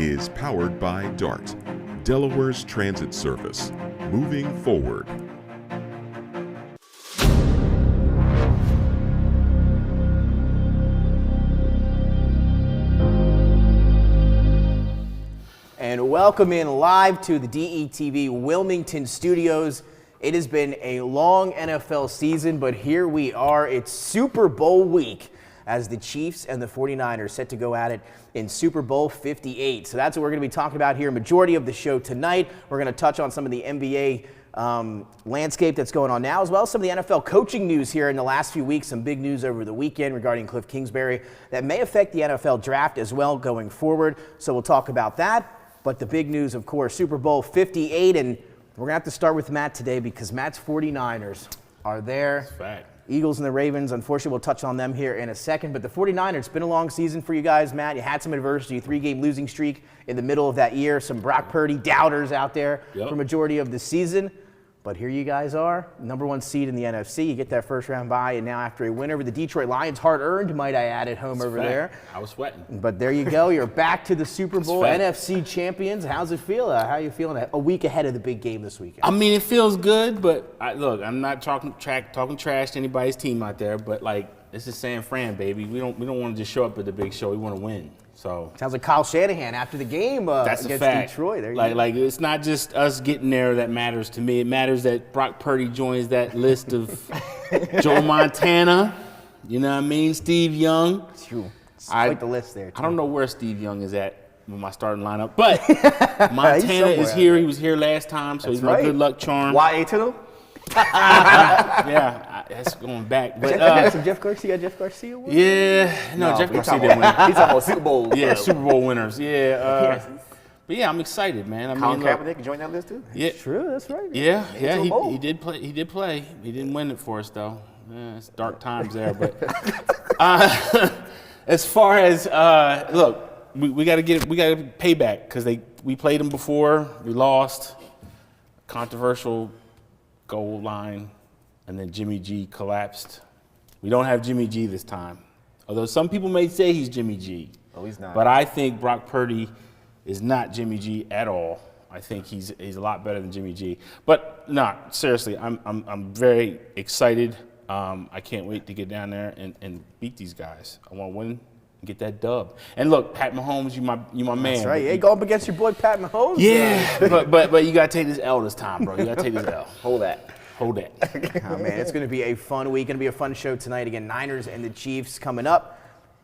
is powered by DART, Delaware's transit service. Moving forward. And welcome in live to the DETV Wilmington studios. It has been a long NFL season, but here we are. It's Super Bowl week as the Chiefs and the 49ers set to go at it in Super Bowl 58. So that's what we're going to be talking about here. Majority of the show tonight. We're going to touch on some of the NBA landscape that's going on now, as well as some of the NFL coaching news here in the last few weeks. Some big news over the weekend regarding Cliff Kingsbury that may affect the NFL draft as well going forward. So we'll talk about that. But the big news, of course, Super Bowl 58, and we're going to have to start with Matt today because Matt's 49ers are there. That's fact. Eagles and the Ravens, unfortunately, we'll touch on them here in a second. But the 49ers, it's been a long season for you guys, Matt. You had some adversity, 3-game losing streak in the middle of that year. Some Brock Purdy doubters out there for majority of the season. But here you guys are, number 1 seed in the NFC. You get that first round bye, and now after a win over the Detroit Lions, hard-earned, might I add, at home over there. I was sweating. But there you go. You're back to the Super Bowl, NFC champions. How's it feel? How are you feeling a week ahead of the big game this weekend? I mean, it feels good, but look, I'm not talking trash to anybody's team out there, but like this is San Fran, baby. We don't want to just show up at the big show. We want to win. So sounds like Kyle Shanahan after the game against Detroit. There you go. Like it's not just us getting there that matters to me. It matters that Brock Purdy joins that list of Joe Montana. You know what I mean? Steve Young. It's true. It's quite the list there. I don't know where Steve Young is at with my starting lineup, but Montana is here. He was here last time, so he's my good luck charm. Y.A. Tittle? Yeah, that's going back. But some Jeff Garcia. Jeff Garcia. No, Jeff Garcia didn't win. He's talking about Super Bowl. Yeah, Super Bowl winners. Yeah. But yeah, I'm excited, man. I mean, Colin Kaepernick joined that list too. Yeah, true. That's right. Yeah. He did play. He didn't win it for us though. Yeah, it's dark times there. But as far as look, we got to pay back because we played them before. We lost. Controversial goal line, and then Jimmy G collapsed. We don't have Jimmy G this time. Although some people may say he's Jimmy G. Oh, he's not. But I think Brock Purdy is not Jimmy G at all. I think he's a lot better than Jimmy G. But no, seriously, I'm very excited. I can't wait to get down there and beat these guys. I want to win and get that dub. And look, Pat Mahomes, you my man. That's right. You go up against your boy Pat Mahomes. Yeah, but you gotta take this L this time, bro. You gotta take this L. Hold that. Oh man, it's gonna be a fun week. Gonna be a fun show tonight. Again, Niners and the Chiefs coming up.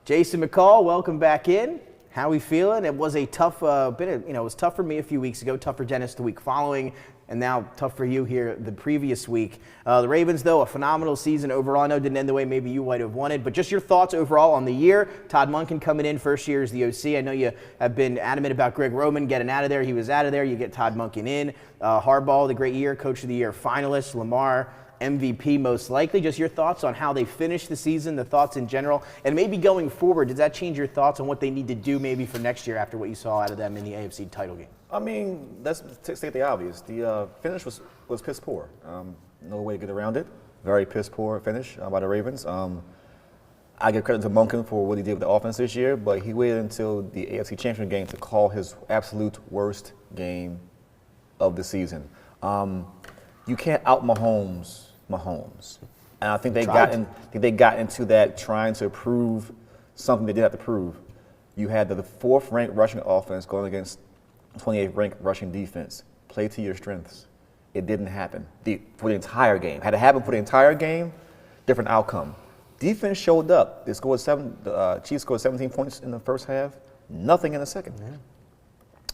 Jason McCall, welcome back in. How we feeling? It was a tough it was tough for me a few weeks ago, tough for Dennis the week following, and now tough for you here the previous week. The Ravens, though, a phenomenal season overall. I know it didn't end the way maybe you might have wanted, but just your thoughts overall on the year. Todd Monken coming in, first year as the OC. I know you have been adamant about Greg Roman getting out of there. He was out of there. You get Todd Monken in. Harbaugh, the great year, Coach of the Year finalist. Lamar, MVP most likely. Just your thoughts on how they finished the season, the thoughts in general, and maybe going forward, does that change your thoughts on what they need to do maybe for next year after what you saw out of them in the AFC title game? I mean, let's state the obvious. The finish was piss poor. No way to get around it. Very piss poor finish by the Ravens. I give credit to Monken for what he did with the offense this year, but he waited until the AFC Championship game to call his absolute worst game of the season. You can't out Mahomes. And I think they got into that trying to prove something they didn't have to prove. You had the 4th-ranked rushing offense going against 28th-ranked rushing defense. Play to your strengths. It didn't happen for the entire game. Had it happened for the entire game, different outcome. Defense showed up. They scored Chiefs scored 17 points in the first half. Nothing in the second. Yeah.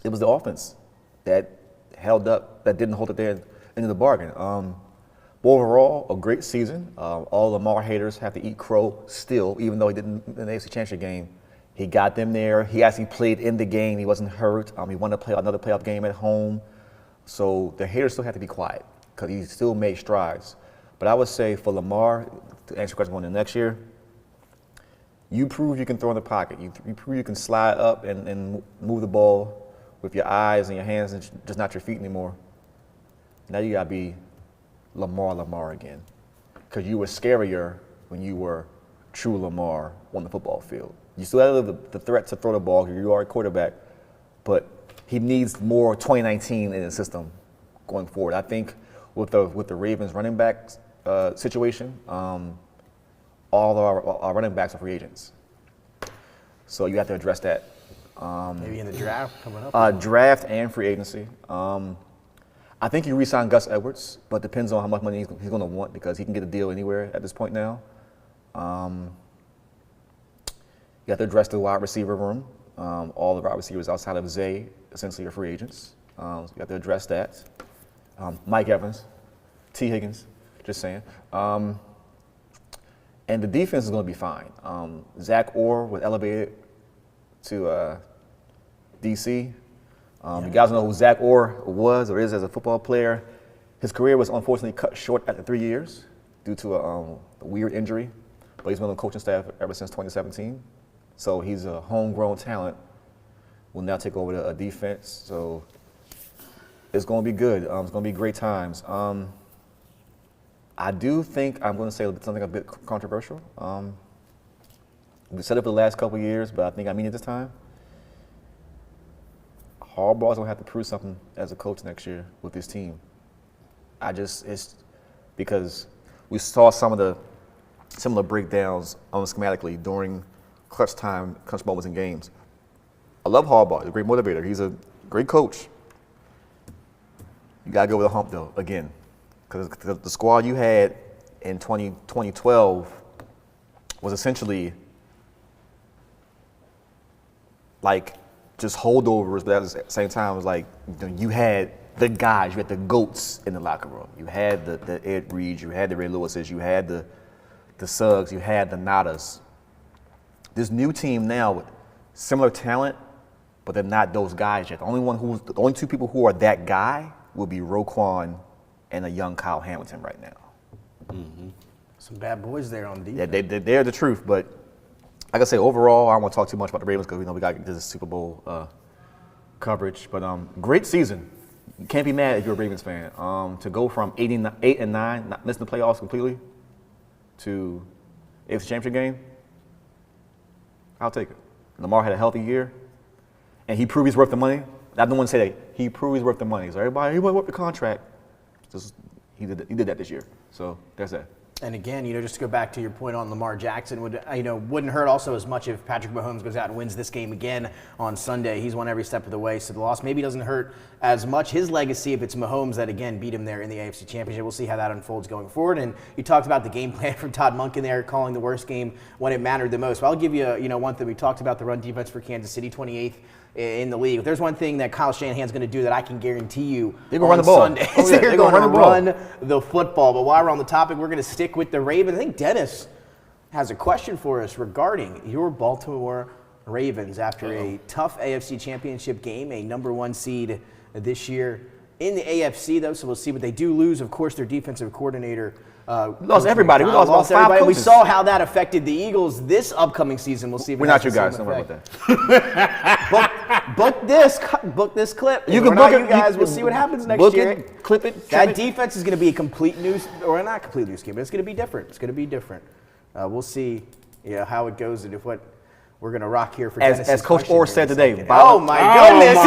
It was the offense that held up, that didn't hold it there into the bargain. Overall, a great season. All the Lamar haters have to eat crow still, even though he didn't in the AFC Championship game. He got them there. He actually played in the game. He wasn't hurt. He wanted to play another playoff game at home. So the haters still have to be quiet because he still made strides. But I would say for Lamar, to answer your question going into next year, you prove you can throw in the pocket. You prove you can slide up and move the ball with your eyes and your hands and just not your feet anymore. Now you got to be Lamar again, because you were scarier when you were true Lamar on the football field. You still have the threat to throw the ball because you are a quarterback, but he needs more 2019 in the system going forward. I think with the Ravens running back situation, all of our running backs are free agents. So you have to address that. Maybe in the draft coming up. Draft and free agency. I think you re-sign Gus Edwards, but depends on how much money he's going to want because he can get a deal anywhere at this point now. You have to address the wide receiver room. All the wide receivers outside of Zay essentially are free agents. So you have to address that. Mike Evans, T. Higgins, just saying. And the defense is going to be fine. Zach Orr was elevated to DC. You guys know who Zach Orr was or is as a football player. His career was unfortunately cut short after 3 years due to a weird injury, but he's been on the coaching staff ever since 2017. So he's a homegrown talent, will now take over the defense. So it's going to be good. It's going to be great times. I do think I'm going to say something a bit controversial. We said it for the last couple of years, but I think I mean it this time. Harbaugh's going to have to prove something as a coach next year with this team. It's because we saw some of the similar breakdowns schematically during clutch moments in games. I love Harbaugh. He's a great motivator. He's a great coach. You got to go with a hump, though, again. Because the squad you had in 2012 was essentially like just holdovers, but at the same time, it was like you had the guys, you had the GOATs in the locker room. You had the Ed Reeds, you had the Ray Lewises, you had the Suggs, you had the Nadas. This new team now with similar talent, but they're not those guys yet. The only two people who are that guy will be Roquan and a young Kyle Hamilton right now. Mm-hmm. Some bad boys there on defense. Yeah, they're the truth, but like I say, overall, I don't want to talk too much about the Ravens because we got to get this Super Bowl coverage. But great season. You can't be mad if you're a Ravens fan. To go from 8 and 9, not missing the playoffs completely, to AFC Championship game, I'll take it. Lamar had a healthy year, and he proved he's worth the money. I don't want to say that. He proved he's worth the money. So everybody, he worth the contract. He did that this year. So there's that. And again, just to go back to your point on Lamar Jackson, wouldn't hurt also as much if Patrick Mahomes goes out and wins this game again on Sunday. He's won every step of the way, so the loss maybe doesn't hurt as much. His legacy, if it's Mahomes that again beat him there in the AFC Championship, we'll see how that unfolds going forward. And you talked about the game plan from Todd Monken there, calling the worst game when it mattered the most. Well, I'll give you, one thing. We talked about the run defense for Kansas City, 28th in the league. If there's one thing that Kyle Shanahan's going to do that I can guarantee you they're going to run the ball. Sunday, they're going to run the football. But while we're on the topic, we're going to stick with the Ravens. I think Dennis has a question for us regarding your Baltimore Ravens after a tough AFC Championship game, a number 1 seed this year in the AFC, though, so we'll see what they do lose. Of course, their defensive coordinator lost everybody. We lost about 5 everybody. coaches. We saw how that affected the Eagles this upcoming season. We'll see if we're not you guys. Don't worry about that. book this clip. You can book it. You guys. We'll see what happens next year. It, clip it. That defense is going to be a complete new, or not complete new scheme, but it's going to be different. It's going to be different. We'll see, how it goes and if what we're going to rock here for Dennis's as Coach Orr said today. Oh my goodness!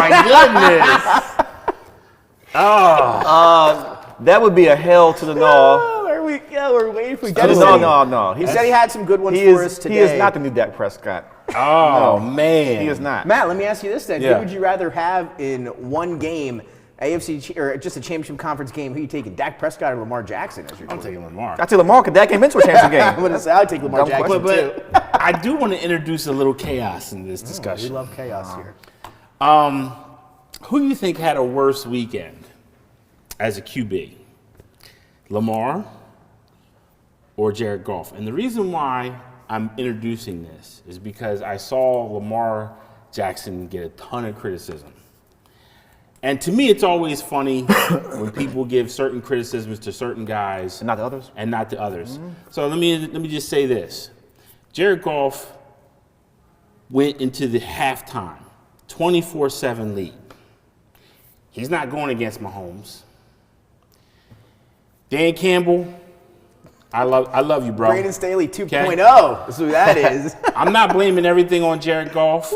That would be a hell to the gnaw. We're waiting for Dennis. No. He said he had some good ones for us today. He is not the new Dak Prescott. Oh, no, man. He is not. Matt, let me ask you this then. Yeah. Who would you rather have in one game, AFC or just a championship conference game? Who are you taking, Dak Prescott or Lamar Jackson as your I'm taking Lamar. I take Lamar because Dak came into a championship game. I'm going to say I'd take Lamar Jackson too. I do want to introduce a little chaos in this discussion. We love chaos here. Who do you think had a worse weekend as a QB? Lamar or Jared Goff? And the reason why I'm introducing this is because I saw Lamar Jackson get a ton of criticism. And to me, it's always funny when people give certain criticisms to certain guys. And not the others? And not the others. Mm-hmm. So let me just say this. Jared Goff went into the halftime, 24-7 lead. He's not going against Mahomes. Dan Campbell I love you, bro. Brandon Staley 2.0. That's who that is. I'm not blaming everything on Jared Goff,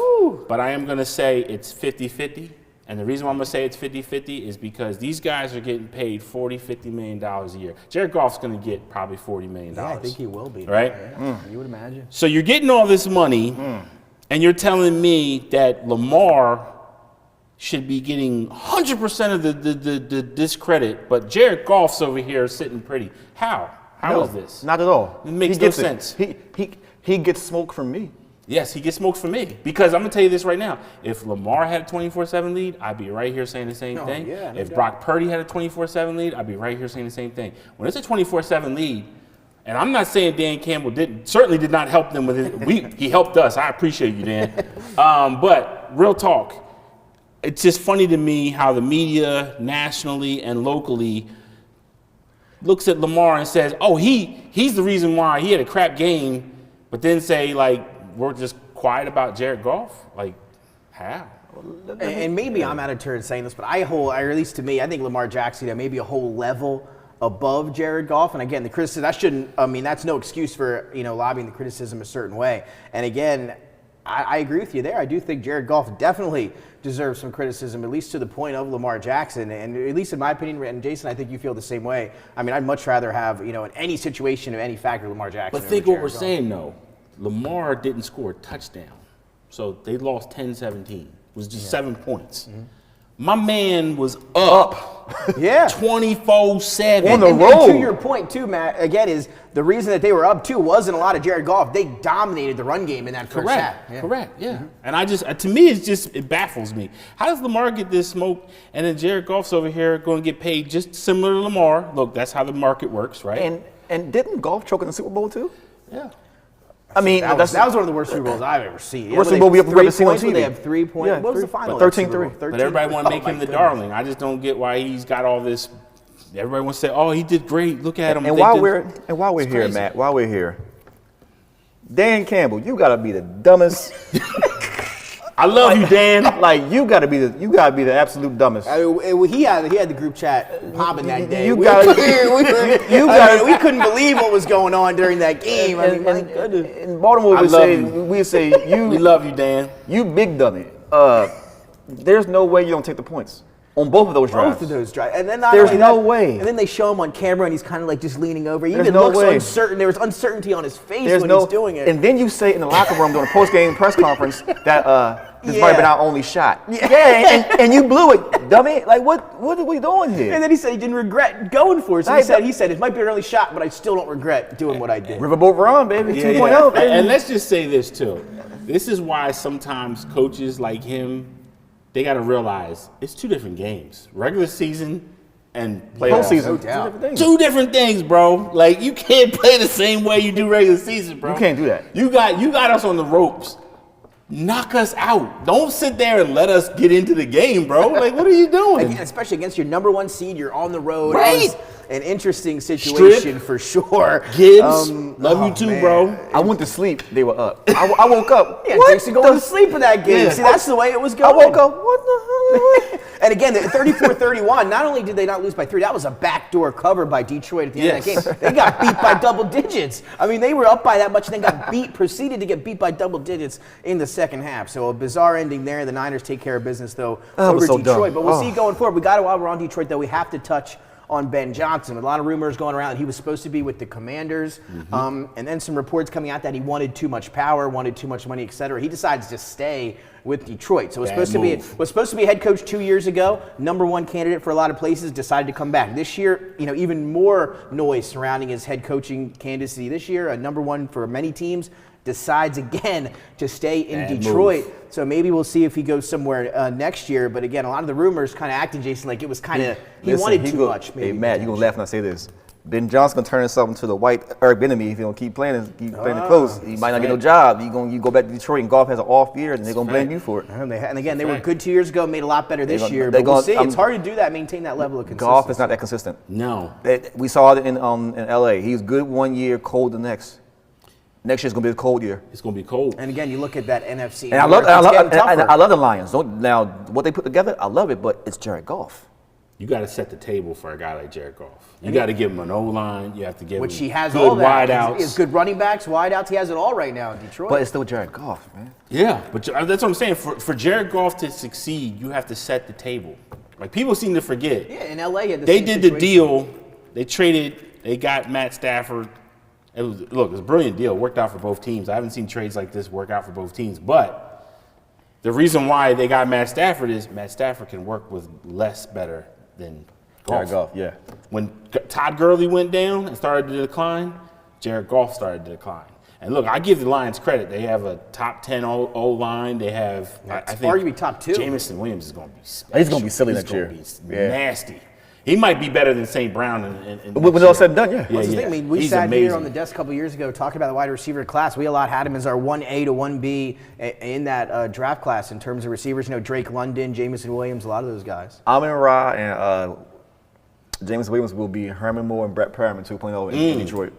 but I am going to say it's 50-50. And the reason why I'm going to say it's 50-50 is because these guys are getting paid $40, $50 million a year. Jared Goff's going to get probably $40 million. Yeah, I think he will be. Right? Yeah. You would imagine. So you're getting all this money, and you're telling me that Lamar should be getting 100% of the discredit, but Jared Goff's over here sitting pretty. How? How is this? Not at all. It makes no sense. He gets smoke from me. Yes, he gets smoked from me. Because I'm going to tell you this right now. If Lamar had a 24/7 lead, I'd be right here saying the same thing. Yeah, no if doubt. Brock Purdy had a 24/7 lead, I'd be right here saying the same thing. When it's a 24/7 lead, and I'm not saying Dan Campbell certainly did not help them with it. He helped us. I appreciate you, Dan. But real talk, it's just funny to me how the media nationally and locally looks at Lamar and says, oh, he's the reason why he had a crap game, but then say, like, we're just quiet about Jared Goff? Like, how? And maybe I'm out of turn saying this, but or at least to me, I think Lamar Jackson maybe a whole level above Jared Goff. And again, the criticism, that's no excuse for, lobbying the criticism a certain way. And again, I agree with you there. I do think Jared Goff definitely deserves some criticism, at least to the point of Lamar Jackson. And at least in my opinion, and Jason, I think you feel the same way. I mean, I'd much rather have, in any situation of any factor, Lamar Jackson. But think what we're saying, though. Lamar didn't score a touchdown. So they lost 10-17. It was just 7 points. My man was up. Yeah. 24/7. On the road. And to your point, too, Matt, again, is the reason that they were up, too, wasn't a lot of Jared Goff. They dominated the run game in that first half. Yeah. Correct, yeah. And to me, it baffles me. How does Lamar get this smoke, and then Jared Goff's over here going to get paid just similar to Lamar? Look, that's how the market works, right? And didn't Goff choke in the Super Bowl, too? Yeah. I mean, that was one of the worst Super Bowls I've ever seen. Worst Super Bowl we ever seen on TV. They have 3 points. Yeah, what was the final? 13-3. But everybody want to make him the darling. I just don't get why he's got all this. Everybody wants to say, "Oh, he did great. Look at him." And while we're here, crazy. Matt, while we're here, Dan Campbell, you gotta be the dumbest. I love you, Dan. Like you gotta be the absolute dumbest. I mean, he had the group chat popping that day. You we couldn't believe what was going on during that game. I mean, my goodness. In Baltimore, we say you. We love you, Dan. You big dummy. There's no way you don't take the points on both of those drives. Both of those drives. And then there's no way. And then they show him on camera, and he's kind of like just leaning over. He There's even no looks way. uncertain. There was uncertainty on his face when he's doing it. And then you say in the locker room during a post-game press conference that this might have been our only shot. Yeah, and you blew it, dummy. Like what are we doing here? And then he said he didn't regret going for it. So he said it might be an early shot, but I still don't regret doing what I did. Riverboat Ron, baby, 2.0, baby. And let's just say this too. This is why sometimes coaches like him, they got to realize it's 2 different games. Regular season and playoffs. Postseason. Two different things, bro. Like you can't play the same way you do regular season, bro. You can't do that. You got us on the ropes. Knock us out. Don't sit there and let us get into the game, bro. Like, what are you doing? Especially against your number 1 seed, you're on the road. Right. It was an interesting situation for sure. Gibbs, love you too, bro. I went to sleep. They were up. I woke up. Yeah, Jason going to sleep in that game. Yeah. See, that's the way it was going. I woke up. What the hell? And again, 34-31, not only did they not lose by 3, that was a backdoor cover by Detroit at the end of that game. They got beat by double digits. I mean, they were up by that much and then proceeded to get beat by double digits in the second half. So a bizarre ending there. The Niners take care of business, though, over Detroit. Dumb. But we'll see going forward. While we're on Detroit, though, we have to touch on Ben Johnson. A lot of rumors going around that he was supposed to be with the Commanders, and then some reports coming out that he wanted too much power, wanted too much money, etc. He decides to stay with Detroit. So it was supposed to be a head coach 2 years ago, number 1 candidate for a lot of places, decided to come back. This year, even more noise surrounding his head coaching candidacy. This year, a number 1 for many teams, decides again to stay in Detroit. So maybe we'll see if he goes somewhere next year. But again, a lot of the rumors kind of acting, Jason, like it was kind of, he wanted too much. Maybe. Hey, Matt, you're going to laugh when I say this. Ben Johnson going to turn himself into the white Eric Bieniemy if he don't keep playing it close. He might not get no job. You go back to Detroit and Goff has an off year, and they're going to blame you for it. And again, they were good 2 years ago, made a lot better this year. But we'll see. It's hard to do that, maintain that level of consistency. Goff is not that consistent. No. We saw it in L.A. He's good 1 year, cold the next. Next year's going to be a cold year. It's going to be cold. And again, you look at that NFC. And I love the Lions. Now, what they put together, I love it, but it's Jared Goff. you got to set the table for a guy like Jared Goff. You got to give him an O-line. You have to give Which him he has good all that. wideouts. He has good running backs, wideouts. He has it all right now in Detroit. But it's still Jared Goff, man. Yeah, but that's what I'm saying. For Jared Goff to succeed, you have to set the table. Like, people seem to forget. Yeah, in L.A. Had They did the deal. They traded. They got Matt Stafford. It was a brilliant deal. It worked out for both teams. I haven't seen trades like this work out for both teams. But the reason why they got Matt Stafford is Matt Stafford can work with less better than Jared Goff, yeah. When Todd Gurley went down and started to decline, Jared Goff started to decline. And look, I give the Lions credit. They have a top 10 O-line. They have, I think, arguably top 2. Jamison Williams is going to be special. He's going to be silly next year. He's going to be nasty. He might be better than St. Brown. When it's all said and done, yeah. What's the thing? I mean, we He's sat amazing. here on the desk a couple years ago talking about the wide receiver class. We a lot had him as our 1A to 1B in that draft class in terms of receivers. You know, Drake London, Jamison Williams, a lot of those guys. Amon-Ra and James Williams will be Herman Moore and Brett Perriman 2.0 in Detroit.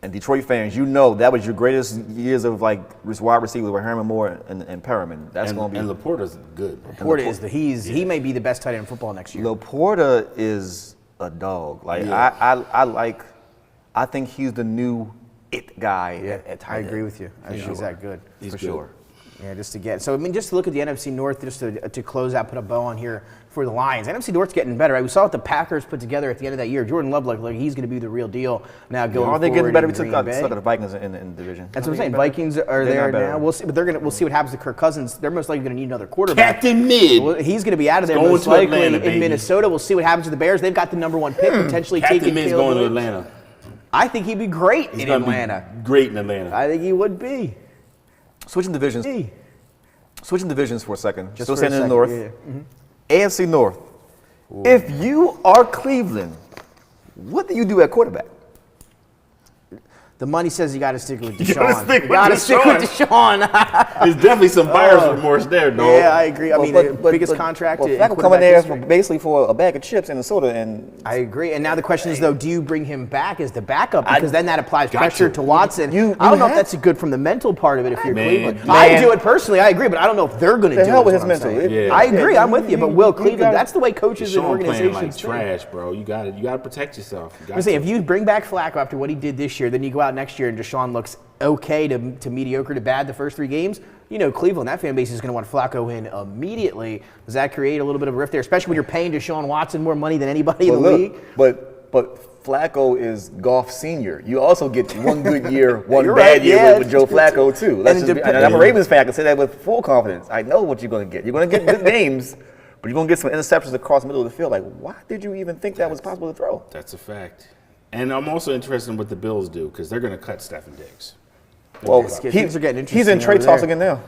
And Detroit fans, you know that was your greatest years of like wide receivers with Herman Moore and Perriman. That's going to be. And Laporta's good. Laporta is he may be the best tight end in football next year. Laporta is a dog. Like I think he's the new it guy at tight I end. agree with you. I think he's that good. For sure. Yeah, just to get. So, I mean, just to look at the NFC North, just to close out, put a bow on here for the Lions. NFC North's getting better. Right? We saw what the Packers put together at the end of that year. Jordan Love looked like he's going to be the real deal now going forward. Are they getting better? We in took Green Bay. the Vikings in the division. That's what I'm saying. Vikings are there now. We'll see, but we'll see what happens to Kirk Cousins. They're most likely going to need another quarterback. Captain Mid. Well, he's going to be out of there Going most to likely Atlanta, in baby. Minnesota. We'll see what happens to the Bears. They've got the number 1 pick, potentially Captain taking Mid's Caleb going to Williams. Atlanta. I think he'd be great He's in gonna Atlanta. Be great in Atlanta. I think he would be. Switching divisions. Switching divisions for a second. Just Still for a staying in the second, North. AFC North. Ooh. If you are Cleveland, what do you do at quarterback? The money says you got to stick with Deshaun. You got to stick with Deshaun. There's definitely some buyer's remorse there, dog. Yeah, I agree. I mean, the biggest contract. Well, in Flacco coming there basically for a bag of chips in Minnesota, and I agree. And now the question is, though, do you bring him back as the backup? Because then that applies pressure to Watson. I don't know if that's good from the mental part of it if you're Cleveland. I do it personally. I agree, but I don't know if they're going to do it. The hell with his mental. I agree. I'm with you. But Will Cleveland, that's the way coaches and organizations like trash, bro. You got to protect yourself. I'm saying, if you bring back Flacco after what he did this year, then you go out next year and Deshaun looks okay to mediocre to bad the first 3 games, you know Cleveland, that fan base is going to want Flacco in immediately. Does that create a little bit of a rift there, especially when you're paying Deshaun Watson more money than anybody in the league? But Flacco is Goff Senior. You also get one good year, one bad year with Joe Flacco too. And I'm a Ravens fan. I can say that with full confidence. I know what you're going to get. You're going to get good games, but you're going to get some interceptions across the middle of the field. Like, why did you even think that was possible to throw? That's a fact. And I'm also interested in what the Bills do because they're going to cut Stephen Diggs. Well, things are getting interesting. He's in trade talks again now.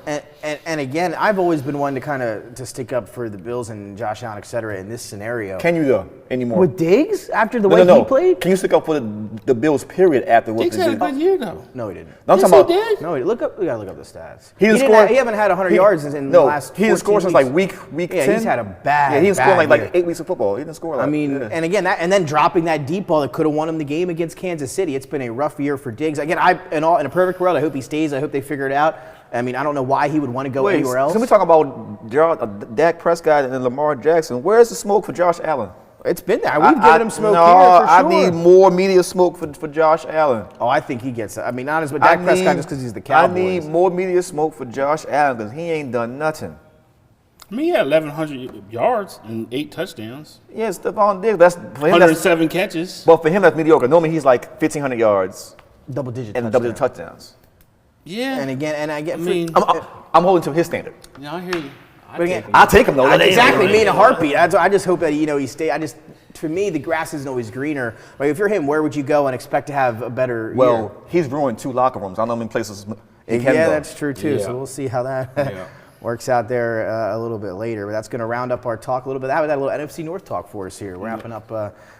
And again, I've always been one to stick up for the Bills and Josh Allen, et cetera, in this scenario. Can you though anymore? With Diggs after the way he played? Can you stick up for the Bills period after what Diggs had a good year though. No, he didn't. No, I'm talking about. Did? No, we gotta look up the stats. He haven't had 100 yards in the last. He didn't score since like week 10. Yeah, he's had a bad. Yeah, he didn't score like year. 8 weeks of football. He didn't score. Like, and again, and then dropping that deep ball that could have won him the game against Kansas City. It's been a rough year for Diggs. Again, in a perfect world, I hope he stays. I hope they figure it out. I mean, I don't know why he would want to go anywhere else. Can we talk about Dak Prescott and Lamar Jackson? Where's the smoke for Josh Allen? It's been there. We've given him smoke here for sure. I need more media smoke for Josh Allen. Oh, I think he gets it. I mean, honest, but Dak Prescott just because he's the Cowboys. I need more media smoke for Josh Allen because he ain't done nothing. I mean, he had 1,100 yards and 8 touchdowns. Yeah, Stephon Diggs. That's for him. 107 catches. But for him, that's mediocre. Normally, he's like 1,500 yards. Double-digit and double-digit touchdowns. Yeah. And again, I'm holding to his standard. Yeah, I hear you. I'll take him though. Exactly, me in a heartbeat. I just hope that he stay. For me, the grass isn't always greener. Like if you're him, where would you go and expect to have a better year? Well, he's ruined 2 locker rooms. I don't know how many places he can go. Yeah, that's true too. Yeah. So we'll see how that works out there a little bit later. But that's going to round up our talk a little bit. That little NFC North talk for us here. We're wrapping up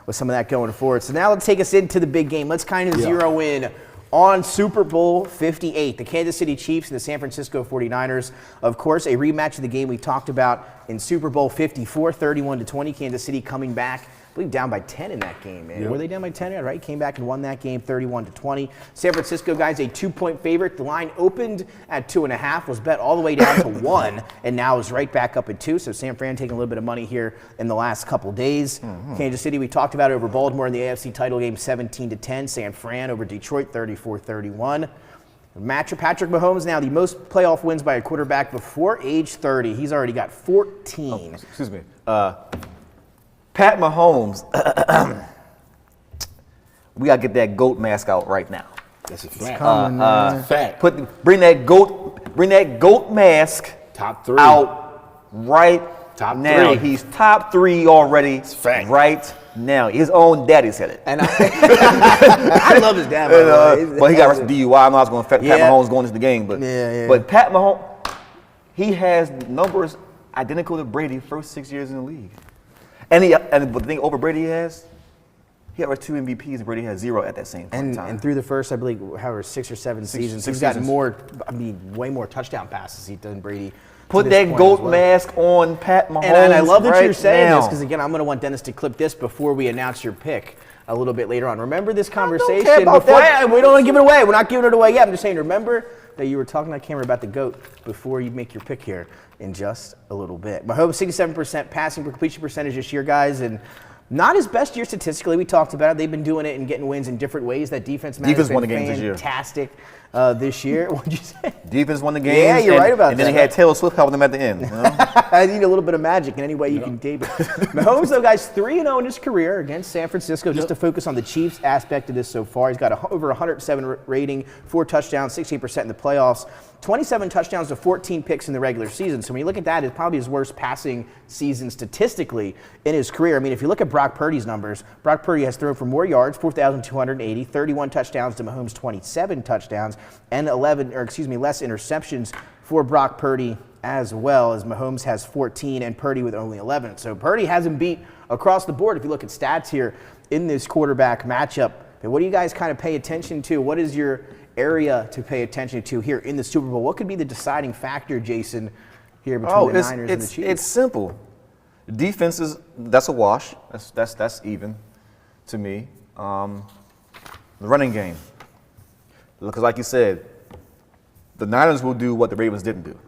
with some of that going forward. So now let's take us into the big game. Let's kind of zero in on Super Bowl 58, the Kansas City Chiefs and the San Francisco 49ers. Of course, a rematch of the game we talked about in Super Bowl 54, 31-20. Kansas City coming back, I believe, down by 10 in that game, man. Yep. Were they down by 10? Yeah, right? Came back and won that game 31-20. San Francisco, guys, a 2-point favorite. The line opened at 2.5, was bet all the way down to 1, and now is right back up at 2. So San Fran taking a little bit of money here in the last couple days. Kansas City, we talked about it over Baltimore in the AFC title game, 17-10. San Fran over Detroit, 34-31. Patrick Mahomes now the most playoff wins by a quarterback before age 30. He's already got 14. Oh, excuse me. Pat Mahomes, we gotta get that GOAT mask out right now. That's a fact. Fact. Bring that GOAT mask top 3 out right top now. 3. He's top 3 already. It's fact. Right now. His own daddy said it. And I love his dad. But he got arrested DUI. I know I was going to affect Pat Mahomes going into the game, but but Pat Mahomes, he has numbers identical to Brady first 6 years in the league. And the thing over Brady he had 2 MVPs, and Brady had 0 at that same time. And through the first, I believe, however, 6 or 7 seasons, he's got more, way more touchdown passes than Brady. Put that GOAT mask on Pat Mahomes. And I love that right you're saying now. this, because again, I'm going to want Dennis to clip this before we announce your pick a little bit later on. Remember this conversation? We don't want to give it away. We're not giving it away yet. I'm just saying, remember that you were talking to the camera about the GOAT before you make your pick here in just a little bit. Mahomes, 67% passing completion percentage this year, guys, and not his best year statistically. We talked about it. They've been doing it and getting wins in different ways. That defense won the games this year. Fantastic this year. What'd you say? Defense won the games. Yeah, you're right about that. And then he had Taylor Swift helping them at the end. You know? I need a little bit of magic in any way you can tape it. Mahomes, though, guys, 3-0 in his career against San Francisco. Just to focus on the Chiefs aspect of this so far, he's got over 107 rating, 4 touchdowns, 60% in the playoffs, 27 touchdowns to 14 picks in the regular season. So when you look at that, it's probably his worst passing season statistically in his career. I mean, if you look at Brock Purdy's numbers, Brock Purdy has thrown for more yards, 4,280, 31 touchdowns to Mahomes' 27 touchdowns, and less interceptions for Brock Purdy as well, as Mahomes has 14 and Purdy with only 11. So Purdy has him beat across the board. If you look at stats here in this quarterback matchup, what do you guys kind of pay attention to? What is your area to pay attention to here in the Super Bowl? What could be the deciding factor, Jason, here between the Niners and the Chiefs? It's simple. Defenses, that's a wash. That's even to me. The running game. Because like you said, the Niners will do what the Ravens didn't do.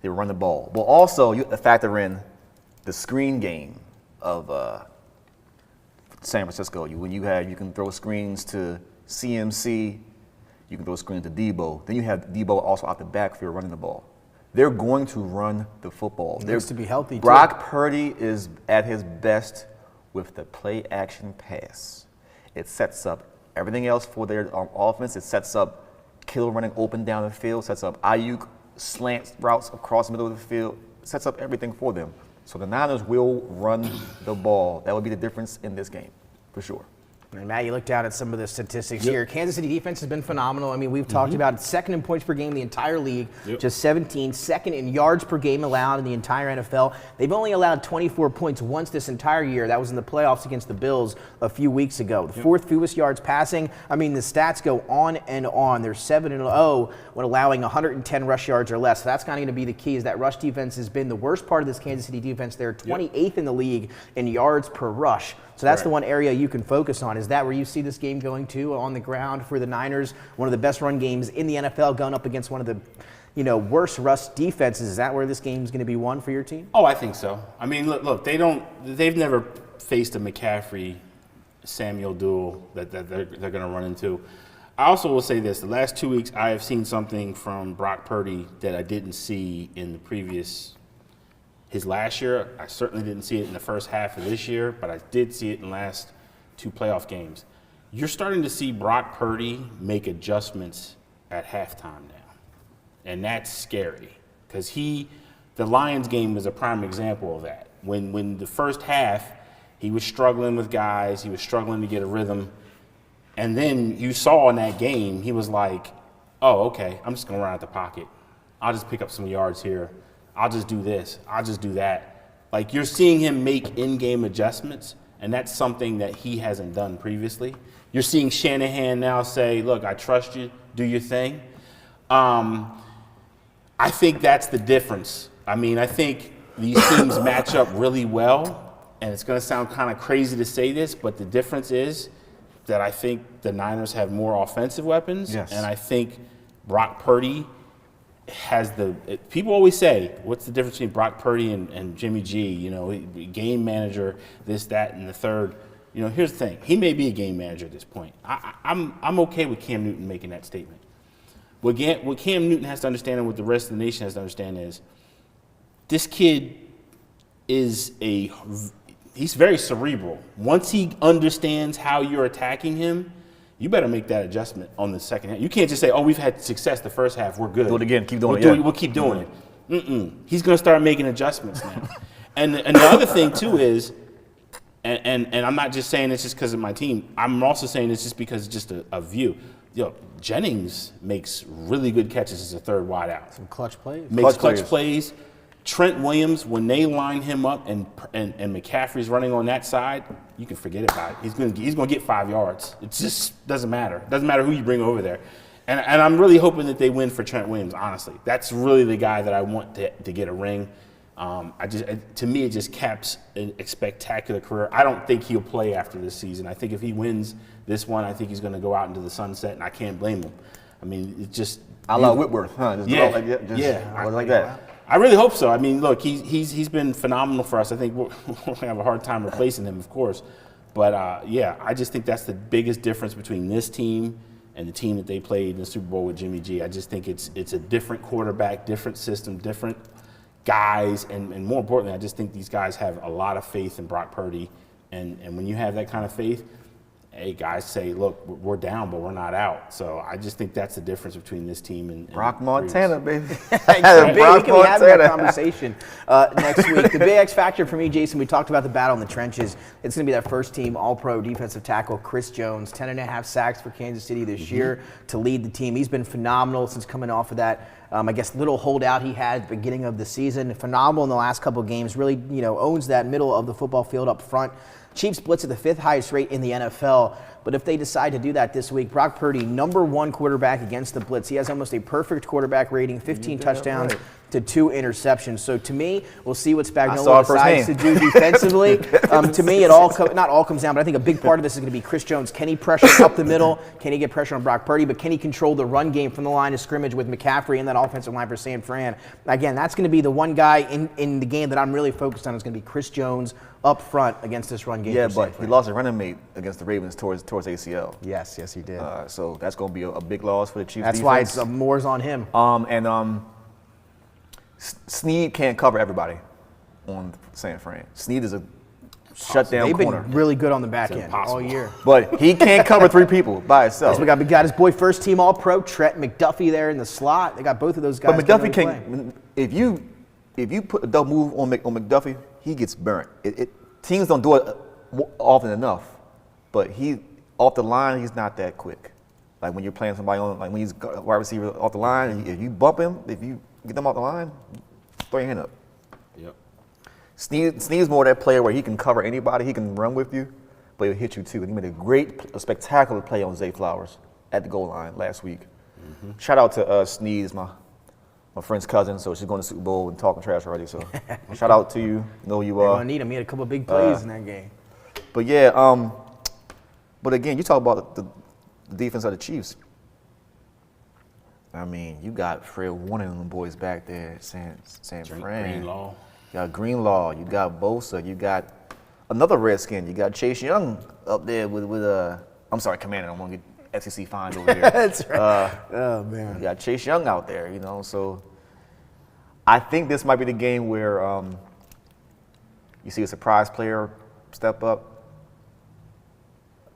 They will run the ball. But also, you have to factor in the screen game of San Francisco. You can throw screens to CMC, you can throw screens to Debo. Then you have Debo also out the backfield running the ball. They're going to run the football. He needs to be healthy, Brock Purdy is at his best with the play-action pass. It sets up everything else for their offense. It sets up Kittle running open down the field, sets up Ayuk slant routes across the middle of the field, sets up everything for them. So the Niners will run the ball. That would be the difference in this game, for sure. And Matt, you look down at some of the statistics here. Kansas City defense has been phenomenal. I mean, we've talked about it. Second in points per game in the entire league, just 17. Second in yards per game allowed in the entire NFL. They've only allowed 24 points once this entire year. That was in the playoffs against the Bills a few weeks ago. The fourth fewest yards passing. I mean, the stats go on and on. They're 7-0 when allowing 110 rush yards or less. So that's kind of going to be the key, is that rush defense has been the worst part of this Kansas City defense. They're 28th in the league in yards per rush. So that's the one area you can focus on. Is that where you see this game going to on the ground for the Niners? One of the best run games in the NFL, going up against one of the worst rush defenses. Is that where this game is going to be won for your team? Oh, I think so. I mean, look, they've never faced a McCaffrey-Samuel duel that they're going to run into. I also will say this: the last 2 weeks, I have seen something from Brock Purdy that I didn't see in the previous. His last year, I certainly didn't see it in the first half of this year, but I did see it in the last 2 playoff games. You're starting to see Brock Purdy make adjustments at halftime now, and that's scary, because the Lions game was a prime example of that. When the first half, he was struggling with guys, he was struggling to get a rhythm, and then you saw in that game, he was like, oh, okay, I'm just going to run out the pocket. I'll just pick up some yards here. I'll just do this. I'll just do that. Like, you're seeing him make in-game adjustments, and that's something that he hasn't done previously. You're seeing Shanahan now say, look, I trust you. Do your thing. I think that's the difference. I mean, I think these teams match up really well, and it's going to sound kind of crazy to say this, but the difference is that I think the Niners have more offensive weapons, and I think Brock Purdy has people always say, what's the difference between Brock Purdy and Jimmy G? You know, game manager, this, that, and the third. You know, here's the thing. He may be a game manager at this point. I'm okay with Cam Newton making that statement. What Cam Newton has to understand and what the rest of the nation has to understand is this kid he's very cerebral. Once he understands how you're attacking him, you better make that adjustment on the second half. You can't just say, oh, we've had success the first half, we're good. Do it again, keep doing it. We'll keep doing it. He's going to start making adjustments now. And the other thing, too, is, and I'm not just saying this just because of my team, I'm also saying this just because it's just a view. Jennings makes really good catches as a third wide out. Some clutch plays. Makes clutch plays. Trent Williams, when they line him up and McCaffrey's running on that side, you can forget about it. He's going to get 5 yards. It just doesn't matter. It doesn't matter who you bring over there. And I'm really hoping that they win for Trent Williams, honestly. That's really the guy that I want to get a ring. To me, it just caps a spectacular career. I don't think he'll play after this season. I think if he wins this one, I think he's going to go out into the sunset, and I can't blame him. I mean, it's just I love Whitworth, huh? Just yeah, like that. I really hope so. I mean, look, he's been phenomenal for us. I think we're going to have a hard time replacing him, of course. But, I just think that's the biggest difference between this team and the team that they played in the Super Bowl with Jimmy G. I just think it's a different quarterback, different system, different guys. And more importantly, I just think these guys have a lot of faith in Brock Purdy. And when you have that kind of faith, hey, guys say, look, we're down, but we're not out. So I just think that's the difference between this team and Brock Montana, baby. We can be having that conversation next week. The big X factor for me, Jason, we talked about the battle in the trenches. It's going to be that first team All-Pro defensive tackle, Chris Jones, 10.5 sacks for Kansas City this year to lead the team. He's been phenomenal since coming off of that, little holdout he had at the beginning of the season. Phenomenal in the last couple of games. Really, owns that middle of the football field up front. Chiefs blitz at the 5th highest rate in the NFL. But if they decide to do that this week, Brock Purdy, #1 quarterback against the blitz. He has almost a perfect quarterback rating, 15 touchdowns to 2 interceptions. So to me, we'll see what Spagnuolo decides to do defensively. To me, not all comes down, but I think a big part of this is going to be Chris Jones. Can he pressure up the middle? Can he get pressure on Brock Purdy? But can he control the run game from the line of scrimmage with McCaffrey and that offensive line for San Fran? Again, that's going to be the one guy in the game that I'm really focused on is going to be Chris Jones up front against this run game. Yeah, but he lost a running mate against the Ravens towards ACL. Yes, he did. So that's going to be a big loss for the Chiefs. That's defense. why it's more's on him. Snead can't cover everybody on San Fran. Snead is a shutdown corner. They've been really good on the back end all year. But he can't cover 3 people by himself. So we got his boy first team All-Pro, Trent McDuffie there in the slot. They got both of those guys. But McDuffie can, if you put a double move on McDuffie, he gets burnt. Teams don't do it often enough, but he off the line, he's not that quick. Like when you're playing somebody on, like when he's a wide receiver off the line, if you bump him, if you get them off the line, throw your hand up. Yep. Snead's more that player where he can cover anybody, he can run with you, but he'll hit you too. And he made a spectacular play on Zay Flowers at the goal line last week. Mm-hmm. Shout out to Snead, my friend's cousin, so she's going to the Super Bowl and talking trash already. So shout out to you. Know you are. They're gonna need him. He had a couple of big plays in that game. But yeah, but again, you talk about the defense of the Chiefs. I mean, you got Fred Warner and them boys back there at San Fran. Greenlaw. You got Greenlaw. You got Bosa. You got another Redskin. You got Chase Young up there with I'm sorry, Commander. I don't want to get FCC fined over here. That's right. Oh, man. You got Chase Young out there, so I think this might be the game where you see a surprise player step up.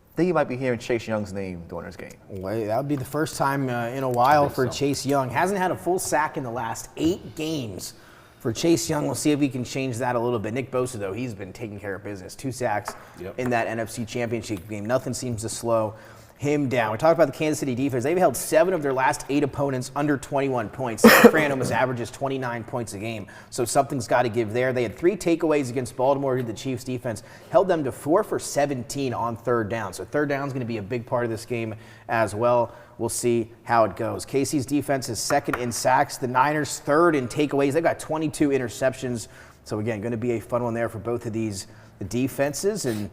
I think you might be hearing Chase Young's name during this game. Well, that would be the first time in a while for Chase Young. Hasn't had a full sack in the last 8 games for Chase Young. We'll see if we can change that a little bit. Nick Bosa, though, he's been taking care of business. 2 sacks in that NFC Championship game. Nothing seems to slow him down. We talked about the Kansas City defense. They've held 7 of their last 8 opponents under 21 points. San Fran almost averages 29 points a game, so something's got to give there. They had 3 takeaways against Baltimore. The Chiefs defense held them to 4 for 17 on 3rd down, so 3rd down is going to be a big part of this game as well. We'll see how it goes. KC's defense is 2nd in sacks. The Niners 3rd in takeaways. They've got 22 interceptions So again, going to be a fun one there for both of these defenses. And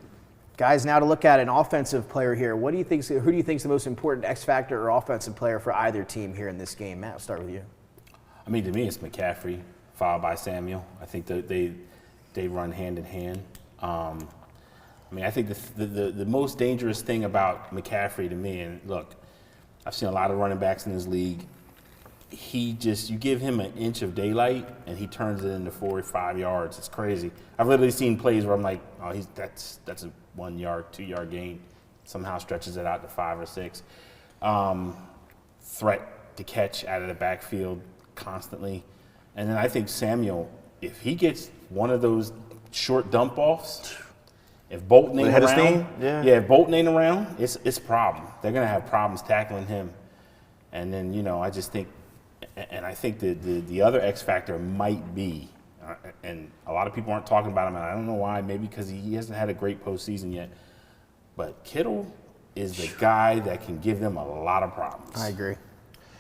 guys, now to look at an offensive player here. Who do you think is the most important X factor or offensive player for either team here in this game? Matt, I'll start with you. I mean, to me, it's McCaffrey followed by Samuel. I think that they run hand in hand. I mean, I think the most dangerous thing about McCaffrey to me, and look, I've seen a lot of running backs in this league. You give him an inch of daylight and he turns it into 4 or 5 yards. It's crazy. I've literally seen plays where I'm like, oh, that's a 1 yard, 2 yard gain. Somehow stretches it out to 5 or 6. Threat to catch out of the backfield constantly. And then I think Samuel, if he gets one of those short dump offs, if Bolton ain't around, if Bolton ain't around, it's a problem. They're gonna have problems tackling him. And then I just think, and I think the other X factor might be, and a lot of people aren't talking about him, and I don't know why. Maybe because he hasn't had a great postseason yet. But Kittle is the guy that can give them a lot of problems. I agree.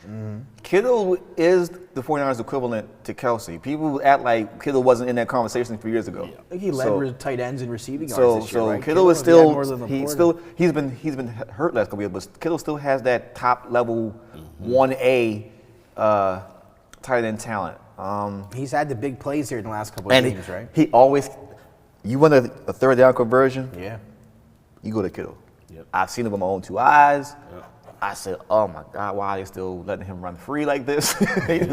Mm-hmm. Kittle is the 49ers equivalent to Kelsey. People act like Kittle wasn't in that conversation a few years ago. I think he led tight ends in receiving yards this year, right? Kittle is still he's been hurt last couple years, but Kittle still has that top level 1A tight end talent. He's had the big plays here in the last couple of games, right? He always, you want a third down conversion? Yeah. You go to Kittle. Yep. I've seen it with my own 2 eyes. Yep. I said, oh my God, why are they still letting him run free like this? But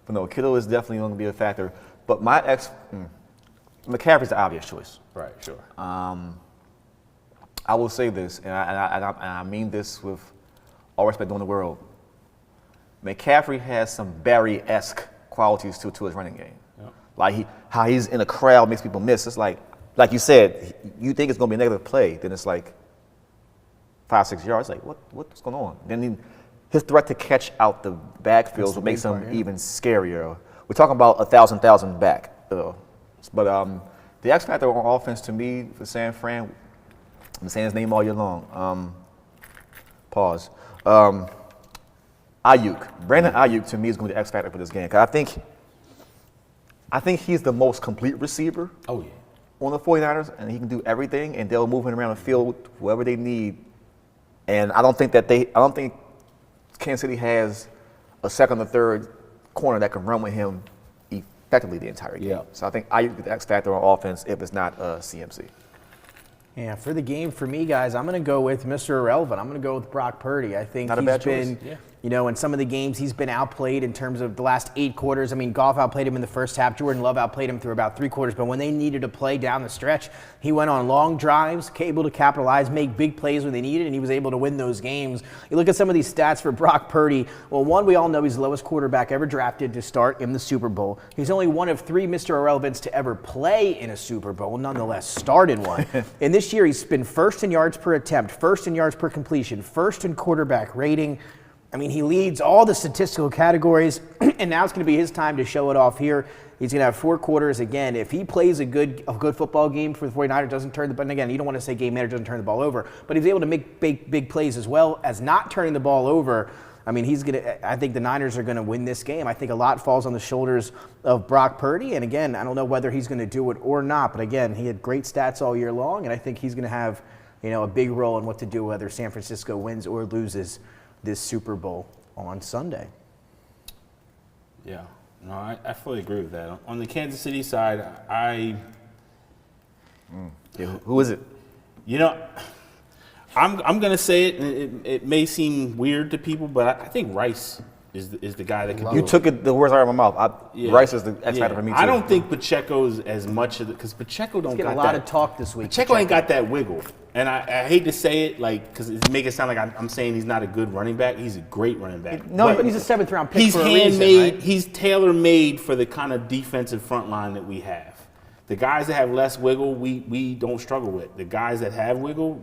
no, Kittle is definitely going to be a factor. But McCaffrey's the obvious choice. Right, sure. I will say this, and I mean this with all respect in the world. McCaffrey has some Barry-esque qualities to his running game. Yep. Like how he's in a crowd makes people miss. It's like you said, you think it's going to be a negative play, then it's like 5-6 yards. Like what's going on? Then his threat to catch out the backfield will make him even scarier. We're talking about 1,000 back. But the X factor on offense to me for San Fran, I'm saying his name all year long. Pause. Brandon Ayuk to me is going to be the X factor for this game. Cause I think he's the most complete receiver. Oh yeah. On the 49ers, and he can do everything, and they'll move him around the field whoever they need. And I don't think Kansas City has a second or third corner that can run with him effectively the entire game. Yeah. So I think Ayuk is the X factor on offense if it's not CMC. Yeah, for the game, for me, guys, I'm going to go with Mr. Irrelevant. I'm going to go with Brock Purdy. I think he's been, in some of the games, he's been outplayed in terms of the last 8 quarters. I mean, Goff outplayed him in the first half. Jordan Love outplayed him through about 3 quarters. But when they needed to play down the stretch, he went on long drives, able to capitalize, make big plays when they needed, and he was able to win those games. You look at some of these stats for Brock Purdy. Well, one, we all know he's the lowest quarterback ever drafted to start in the Super Bowl. He's only one of 3 Mr. Irrelevants to ever play in a Super Bowl, nonetheless started one. And this year, he's been first in yards per attempt, first in yards per completion, first in quarterback rating. I mean, he leads all the statistical categories, and now it's going to be his time to show it off here. He's going to have 4 quarters. Again, if he plays a good football game for the 49ers, doesn't turn the ball, and again, you don't want to say game manager doesn't turn the ball over, but he's able to make big plays as well as not turning the ball over. I mean, I think the Niners are going to win this game. I think a lot falls on the shoulders of Brock Purdy. And again, I don't know whether he's going to do it or not. But again, he had great stats all year long. And I think he's going to have, a big role in what to do whether San Francisco wins or loses this Super Bowl on Sunday. Yeah. No, I fully agree with that. On the Kansas City side, who is it? I'm going to say it, and it may seem weird to people, but I think Rice is the guy that can do it. You took the words out of my mouth. Rice is the X factor for me, too. I don't think Pacheco's as much of it, because Pacheco don't got that. A lot of talk this week. Pacheco ain't got that wiggle. And I hate to say it, because it make it sound like I'm saying he's not a good running back. He's a great running back. No, but he's a 7th-round pick for a reason, right? He's tailor-made for the kind of defensive front line that we have. The guys that have less wiggle, we don't struggle with. The guys that have wiggle,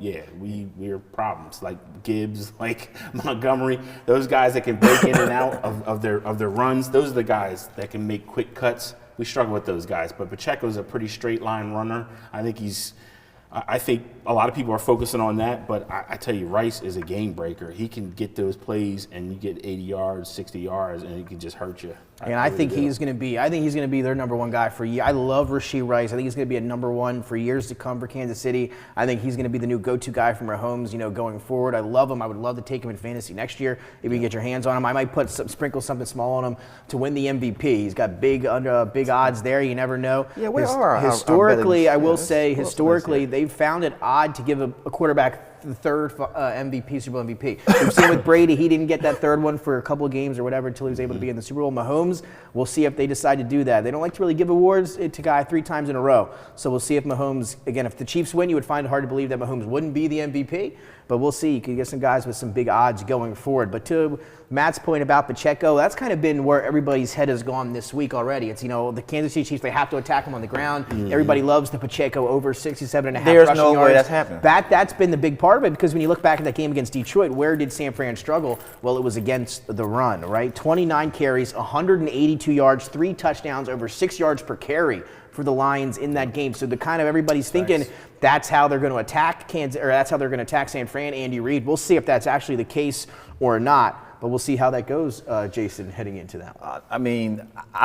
we're problems. Like Gibbs, like Montgomery, those guys that can break in and out of their runs. Those are the guys that can make quick cuts. We struggle with those guys. But Pacheco's a pretty straight line runner. I think a lot of people are focusing on that, but I tell you, Rice is a game breaker. He can get those plays, and you get 80 yards, 60 yards, and he can just hurt you. And I think he's going to be. I think he's going to be their number one guy for years. I love Rashee Rice. I think he's going to be a number one for years to come for Kansas City. I think he's going to be the new go-to guy for Mahomes, going forward. I love him. I would love to take him in fantasy next year if you can get your hands on him. I might sprinkle something small on him to win the MVP. He's got big odds there. You never know. Yeah, we are. Historically, I will say, they've found it odd to give a quarterback the third MVP, Super Bowl MVP. We've seen with Brady, he didn't get that third one for a couple of games or whatever until he was able to be in the Super Bowl. Mahomes, we'll see if they decide to do that. They don't like to really give awards to guy 3 times in a row. So we'll see if Mahomes, again, if the Chiefs win, you would find it hard to believe that Mahomes wouldn't be the MVP. But we'll see. You could get some guys with some big odds going forward. But to Matt's point about Pacheco, that's kind of been where everybody's head has gone this week already. It's, the Kansas City Chiefs, they have to attack him on the ground. Everybody loves the Pacheco over 67.5 There's rushing no yards. way that's happening. That's been the big part of it, because when you look back at that game against Detroit, where did San Fran struggle? Well, it was against the run, right? 29 carries, 182 yards, 3 touchdowns, over 6 yards per carry for the Lions in that game. So the kind of everybody's thinking that's how they're going to attack Kansas, or that's how they're going to attack San Fran, Andy Reid. We'll see if that's actually the case or not, but we'll see how that goes, Jason, heading into that.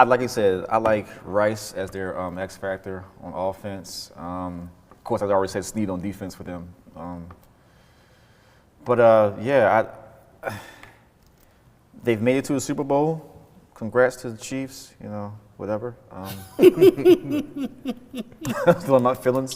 Like you said, I like Rice as their X factor on offense. Of course, I've already said Snead on defense for them. They've made it to the Super Bowl. Congrats to the Chiefs, whatever. Still in my feelings,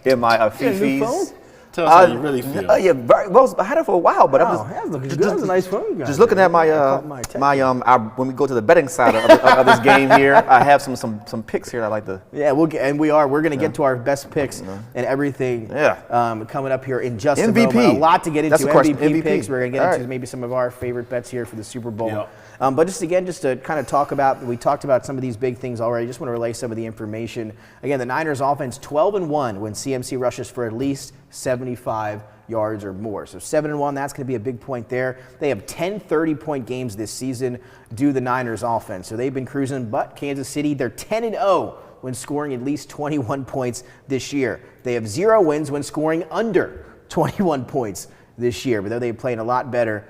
in my fifis. Tell us how you really feel. Well, I had it for a while, but That's a nice phone, guys. just looking at when we go to the betting side of this game here, I have some picks here I like to. Yeah, we're going to get to our best picks and everything. Coming up here in just a moment. A lot to get into. MVP picks. We're going to get into maybe some of our favorite bets here for the Super Bowl. Yeah. But just to kind of talk about, we talked about some of these big things already. Just want to relay some of the information. Again, the Niners offense 12-1 when CMC rushes for at least 75 yards or more. So 7-1, that's going to be a big point there. They have 10 30-point games this season due to the Niners offense. So they've been cruising, but Kansas City, they're 10-0 when scoring at least 21 points this year. They have 0 wins when scoring under 21 points this year, but they're playing a lot better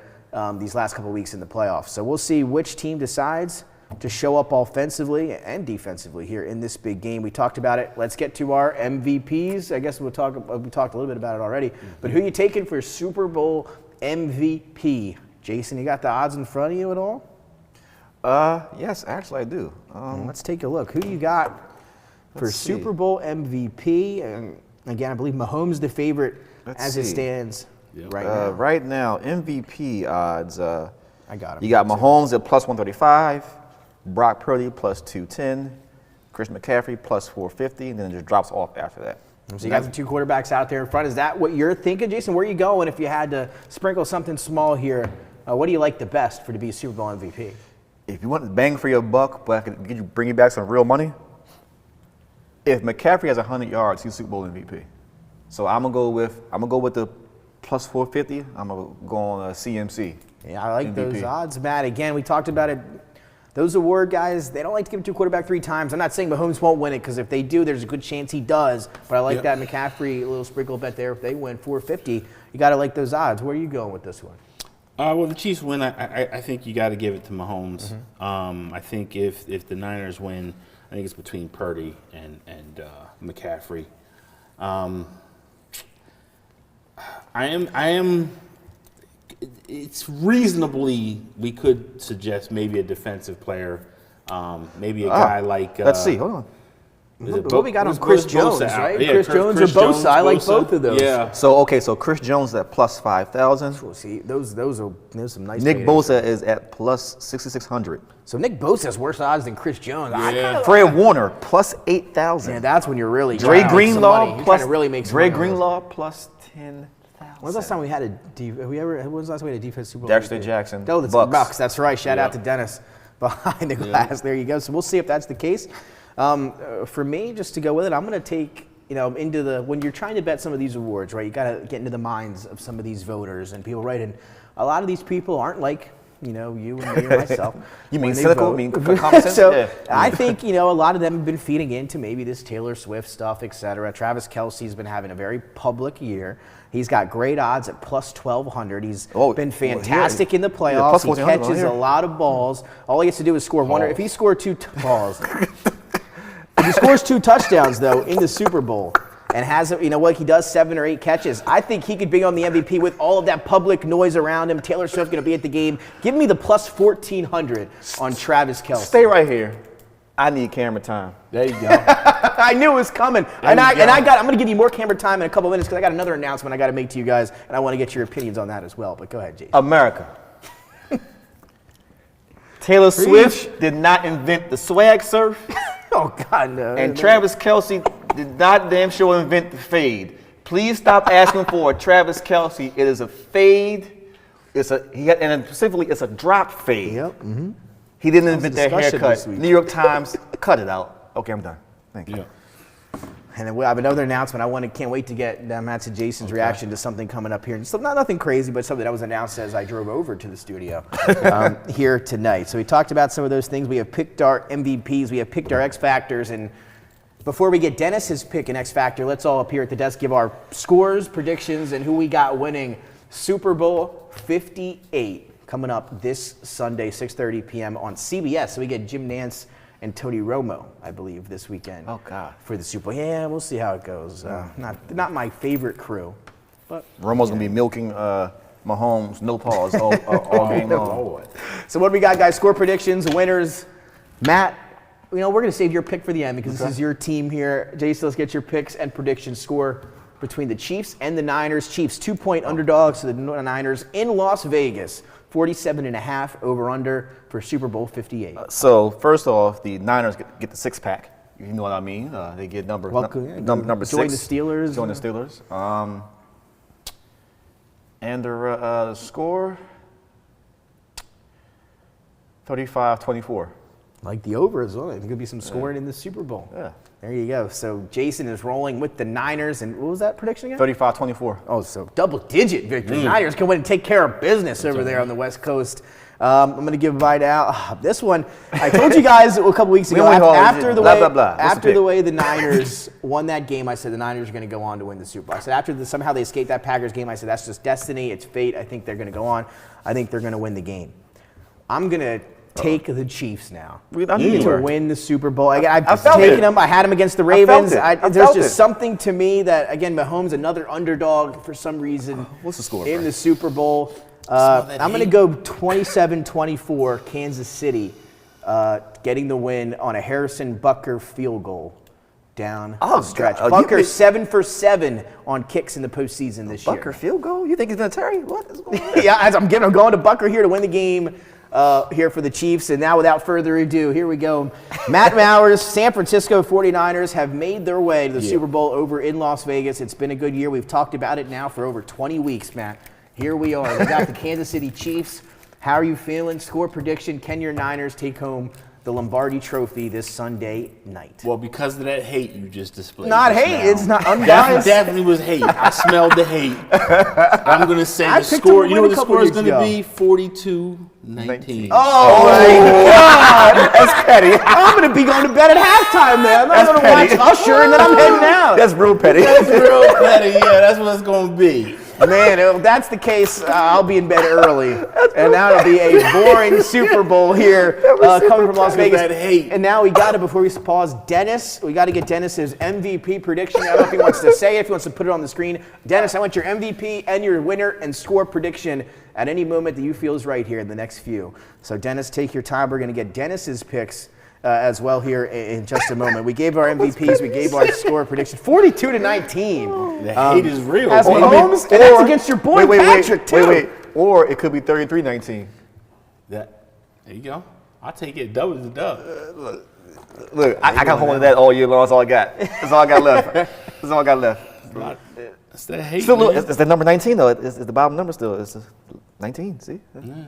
these last couple of weeks in the playoffs. So we'll see which team decides to show up offensively and defensively here in this big game. We talked about it. Let's get to our MVPs. I guess we talked a little bit about it already. But who are you taking for Super Bowl MVP? Jason, you got the odds in front of you at all? Yes, actually I do. Let's take a look. Who you got for Super Bowl MVP? And again, I believe Mahomes the favorite it stands right now. Right now, MVP odds. I got him. You got Mahomes at plus 135. Brock Purdy plus 210, Christian McCaffrey plus 450, and then it just drops off after that. So you got the 2 quarterbacks out there in front. Is that what you're thinking, Jason? Where are you going if you had to sprinkle something small here? What do you like the best to be a Super Bowl MVP? If you want the bang for your buck, but I could bring you back some real money, if McCaffrey has 100 yards, he's Super Bowl MVP. So I'm gonna go with the plus 450. I'm gonna go on CMC. Yeah, I like MVP. those odds, Matt. Again, we talked about it. Those award guys, they don't like to give it to a quarterback 3 times. I'm not saying Mahomes won't win it, because if they do, there's a good chance he does. But I like that McCaffrey little sprinkle bet there. If they win 450, you got to like those odds. Where are you going with this one? Well, the Chiefs win. I think you got to give it to Mahomes. I think if the Niners win, I think it's between Purdy and McCaffrey. I am. It's reasonably, we could suggest maybe a defensive player, maybe a guy like. Let's see. Hold on. What we got on Chris Jones, right? Yeah, Chris Jones or Bosa. I like both of those. Yeah. So Chris Jones at plus 5,000. We'll see, those are some nice. Nick Bosa is at plus 6,600. So Nick Bosa has worse odds than Chris Jones. Yeah. Fred Warner plus 8,000. Yeah, that's when you're really. Dre Greenlaw plus really make Dre Greenlaw plus 10,000. When's the last time we had when was the last time we had a defense Super Bowl? Dexter Jackson. Oh, the Bucks. That's right. Shout out to Dennis behind the glass. There you go. So we'll see if that's the case. For me, just to go with it, I'm going to take, into when you're trying to bet some of these awards, right, you got to get into the minds of some of these voters and people, right? And a lot of these people aren't like you know, you and me or myself. You mean when they cynical? vote. You mean common sense? So Yeah. I think, you know, a lot of them have been feeding into maybe this Taylor Swift stuff, et cetera. Travis Kelce's been having a very public year. He's got great odds at plus 1,200. He's been fantastic in the playoffs. He catches a lot of balls. All he has to do is score one. If he scored two balls, if he scores 2 touchdowns though in the Super Bowl and has, you know what, he does 7 or 8 catches, I think he could be on the MVP with all of that public noise around him. Taylor Swift's going to be at the game. Give me the plus 1,400 on Travis Kelce. Stay right here. I need camera time. There you go. I knew it was coming. I'm going to give you more camera time in a couple minutes because I got another announcement I got to make to you guys, and I want to get your opinions on that as well. But go ahead, Jason. America. Taylor Swift did not invent the swag surf, Oh, God, no. and Travis Kelce did not damn sure invent the fade. Please stop asking for a Travis Kelce. It is a fade. And specifically, it's a drop fade. Yep. Mm-hmm. He didn't invent that discussion haircut. this week. New York Times, cut it out. Okay, I'm done. Thank you. Yeah. And then we have another announcement. Can't wait to get Matt's and Jason's reaction to something coming up here. So nothing crazy, but something that was announced as I drove over to the studio here tonight. So we talked about some of those things. We have picked our MVPs. We have picked our X Factors. And before we get Dennis's pick and X Factor, let's all up here at the desk give our scores, predictions, and who we got winning Super Bowl 58 coming up this Sunday, 6:30 p.m. on CBS. So we get Jim Nantz and Tony Romo, I believe, this weekend. Oh, God. For the Super Bowl. Yeah, we'll see how it goes. Not my favorite crew, but Romo's going to be milking Mahomes, no pause, all game long. So what do we got, guys? Score predictions, winners. Matt, you know, we're going to save your pick for the end because this is your team here. Jason, let's get your picks and predictions. Score between the Chiefs and the Niners. Chiefs 2-point underdogs to the Niners in Las Vegas. 47.5 over-under for Super Bowl 58. So, first off, the Niners get the six-pack. You know what I mean? They get number 6. Join the Steelers. Join the Steelers. And their score, 35-24. Like the over as well. There could be some scoring in the Super Bowl. Yeah. There you go. So Jason is rolling with the Niners. And what was that prediction again? 35-24. Oh, so double-digit victory. Niners can win and take care of business over there on the West Coast. I'm going to give Vite out. This one, I told you guys a couple weeks ago, after the way the Niners won that game, I said the Niners are going to go on to win the Super Bowl. I said after somehow they escaped that Packers game, I said that's just destiny, it's fate. I think they're going to go on. I think they're going to win the game. I'm going to take the Chiefs now to win the Super Bowl. I've taken them. I had them against the Ravens. There's just something to me that, again, Mahomes, another underdog for some reason. What's the score, in the Super Bowl? I'm going to go 27-24 Kansas City, getting the win on a Harrison Butker field goal down the stretch. Butker 7 for 7 on kicks in the postseason this year. Butker field goal? You think he's going to Terry? What is going on? Yeah, I'm going to Butker here to win the game here for the Chiefs. And now, without further ado, here we go. Matt Maurer's San Francisco 49ers have made their way to the Super Bowl over in Las Vegas. It's been a good year. We've talked about it now for over 20 weeks, Matt. Here we are. We got the Kansas City Chiefs. How are you feeling? Score prediction. Can your Niners take home the Lombardi Trophy this Sunday night? Well, because of that hate you just displayed. Not hate. Now, it's not that definitely was hate. I smelled the hate. I'm going to say the score. You know what the score is going to be? 42-19. Oh, my God. That's petty. I'm going to be going to bed at halftime, man. I'm going to watch Usher, and then I'm heading out. That's real petty. That's real petty. Yeah, that's what it's going to be. Man, if that's the case, I'll be in bed early, and that'll be a boring Super Bowl here coming from Las Vegas. And now we got to, before we pause, Dennis. We got to get Dennis's MVP prediction. I don't know if he wants to say it, if he wants to put it on the screen. Dennis, I want your MVP and your winner and score prediction at any moment that you feel is right here in the next few. So, Dennis, take your time. We're going to get Dennis's picks as well here in just a moment. We gave our MVPs, we gave our score prediction, 42-19. The hate is real. As Mahomes, and that's against your boy Patrick, too. Wait. Or it could be 33-19. There you go. I'll take it double the dub. Look, I got hold of that all year long. That's all I got. That's all I got left. That's all I got left. That's that hate. Still, it's the number 19 though. It's the bottom number still. It's 19. See? Yeah.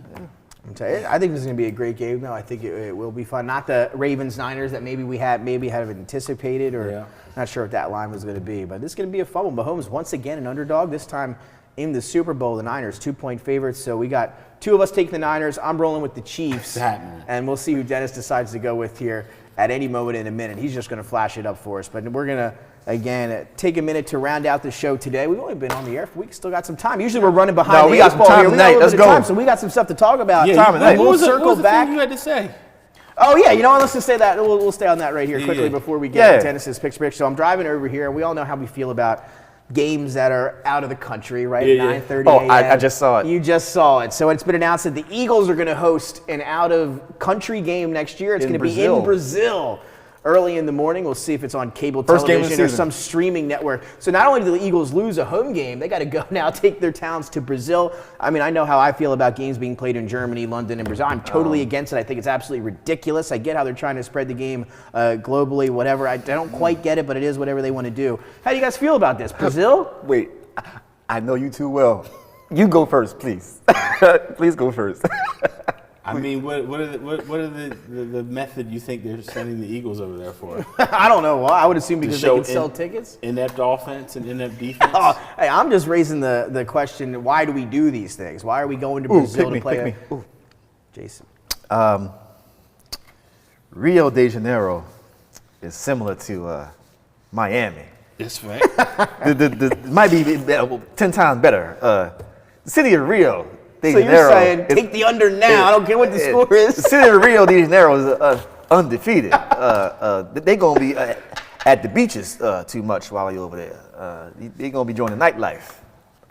I think this is going to be a great game, though. I think it will be fun. Not the Ravens-Niners that maybe had anticipated, or not sure what that line was going to be. But this is going to be a fun one. Mahomes, once again, an underdog. This time in the Super Bowl. The Niners, 2-point favorites. So we got two of us taking the Niners. I'm rolling with the Chiefs. And we'll see who Dennis decides to go with here at any moment in a minute. He's just going to flash it up for us. But we're going to, again, take a minute to round out the show today. We've only been on the air for a week. Still got some time. Usually we're running behind the eight ball here. We got a little bit of time, so we got some stuff to talk about. Yeah, we'll circle back. Thing you had to say? Oh, yeah, you know what, let's just say that. We'll stay on that right here quickly before we get to Dennis's picture. So I'm driving over here. We all know how we feel about games that are out of the country, right? 9:30 a.m. I just saw it. You just saw it. So it's been announced that the Eagles are going to host an out-of-country game next year. It's going to be in Brazil. Early in the morning, we'll see if it's on cable television or some streaming network. So not only do the Eagles lose a home game, they got to go now take their talents to Brazil. I mean, I know how I feel about games being played in Germany, London, and Brazil. I'm totally against it. I think it's absolutely ridiculous. I get how they're trying to spread the game globally, whatever. I don't quite get it, but it is whatever they want to do. How do you guys feel about this? Brazil? Wait, I know you too well. You go first, please. Please go first. I mean, what are the method you think they're sending the Eagles over there for? I don't know why. I would assume because they can sell tickets. Inept offense and inept defense. Hey, I'm just raising the question: why do we do these things? Why are we going to Brazil to play? Jason. Rio de Janeiro is similar to Miami. Yes, right. It might be 10 times better. The city of Rio. So you're saying take the under now. I don't care what the score is. The city of Rio de Janeiro is undefeated. They're going to be at the beaches too much while you're over there. They're going to be joining the nightlife.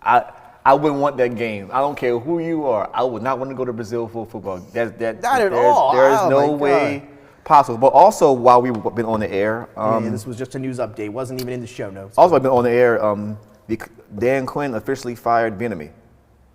I wouldn't want that game. I don't care who you are. I would not want to go to Brazil for football. Not at all. There is no way possible. But also, while we've been on the air. This was just a news update. It wasn't even in the show notes. Also, I've been on the air. Dan Quinn officially fired Bieniemy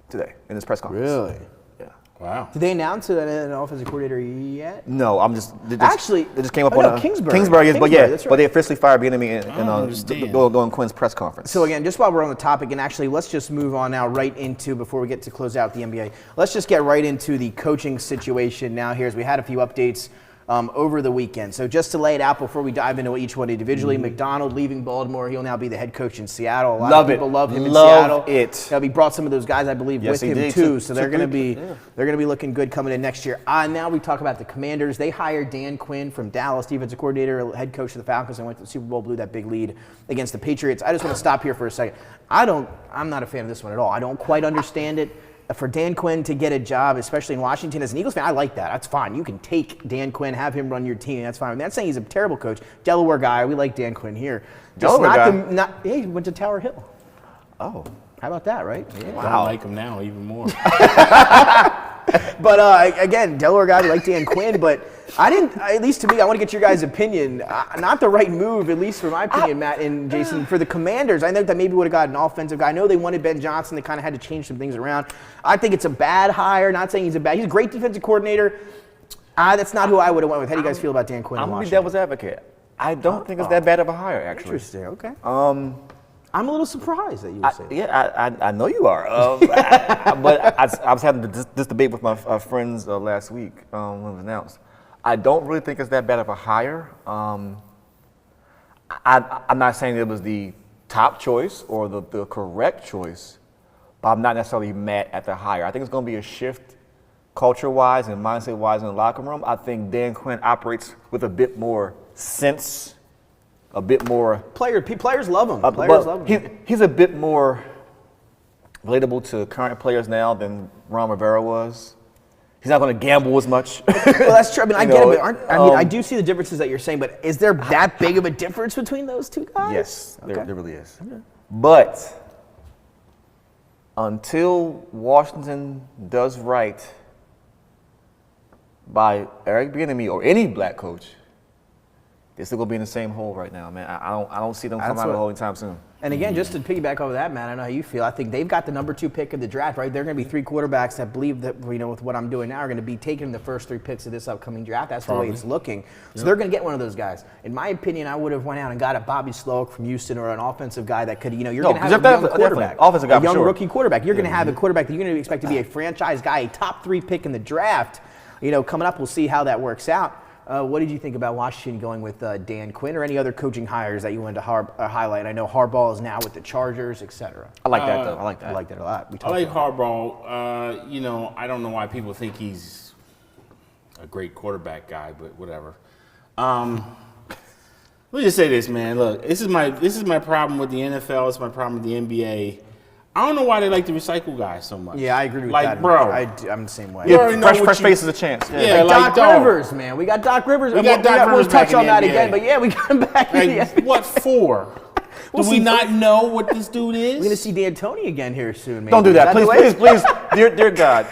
today in his press conference. Really? Yeah. Wow. Did they announce an offensive coordinator yet? No, they just came up on Kingsbury. But they officially fired Bieniemy in Quinn's press conference. So again, just while we're on the topic, and actually let's just move on now right into, before we get to close out the NBA, let's just get right into the coaching situation now here, as we had a few updates over the weekend. So just to lay it out before we dive into each one individually, McDonald leaving Baltimore. He'll now be the head coach in Seattle. A lot of people love him in Seattle. He brought some of those guys, I believe, with him too. So they're going to be looking good coming in next year. Now we talk about the Commanders. They hired Dan Quinn from Dallas, defensive coordinator, head coach of the Falcons, and went to the Super Bowl, blew that big lead against the Patriots. I just want to stop here for a second. I'm not a fan of this one at all. I don't quite understand it. For Dan Quinn to get a job, especially in Washington, as an Eagles fan, I like that. That's fine. You can take Dan Quinn, have him run your team. That's fine. I'm not saying he's a terrible coach. Delaware guy. We like Dan Quinn here. He went to Tower Hill. Oh, how about that, right? Yeah. Wow. I like him now even more. But again, Delaware guy, we like Dan Quinn, but at least to me, I want to get your guys' opinion. Not the right move, at least for my opinion, Matt and Jason. For the Commanders, I know that maybe would have got an offensive guy. I know they wanted Ben Johnson. They kind of had to change some things around. I think it's a bad hire. Not saying he's a great defensive coordinator. That's not who I would have went with. How do you guys feel about Dan Quinn? I'm going to be devil's advait. I don't think it's that bad of a hire, actually. Interesting. Okay. I'm a little surprised that you would say that. Yeah, I know you are. But I was having this debate with my friends last week when it was announced. I don't really think it's that bad of a hire. I'm not saying it was the top choice or the correct choice, but I'm not necessarily mad at the hire. I think it's going to be a shift culture-wise and mindset-wise in the locker room. I think Dan Quinn operates with a bit more sense. A bit more players love him. He's a bit more relatable to current players now than Ron Rivera was. He's not going to gamble as much. Well, that's true. I mean, I get it, but I do see the differences that you're saying. But is there that big of a difference between those two guys? Yes, there really is. Okay. But until Washington does right by Eric Bieniemy or any black coach, they're still going to be in the same hole right now, man. I don't see them coming out of the hole anytime soon. And again, just to piggyback over that, man, I know how you feel. I think they've got the number 2 pick of the draft, right? They're going to be 3 quarterbacks that believe that, with what I'm doing now, are going to be taking the first 3 picks of this upcoming draft. That's the way it's looking. So they're going to get one of those guys. In my opinion, I would have went out and got a Bobby Sloak from Houston or an offensive guy that could, you're going to have a young quarterback. Offensive guy, a young rookie quarterback. You're going to have a quarterback that you're going to expect to be a franchise guy, a top 3 pick in the draft. Coming up, we'll see how that works out. What did you think about Washington going with Dan Quinn or any other coaching hires that you wanted to highlight? I know Harbaugh is now with the Chargers, etc. I like that, though. I like that. I like that a lot. I like Harbaugh. You know, I don't know why people think he's a great quarterback guy, but whatever. Let me just say this, man. Look, this is my problem with the NFL. It's my problem with the NBA. I don't know why they like to recycle guys so much. Yeah, I agree with like, that. Bro, I'm the same way. Yeah, fresh faces a chance. Yeah, like Doc dog. Rivers, man. We got Doc Rivers. We got Doc Rivers We'll touch back on in that the again, NBA. but yeah, we got him back in the Like, NBA. what for? Do we not know what this dude is? We're going to see D'Antoni again here soon, maybe. Don't do that, Is please, the way? please, dear God,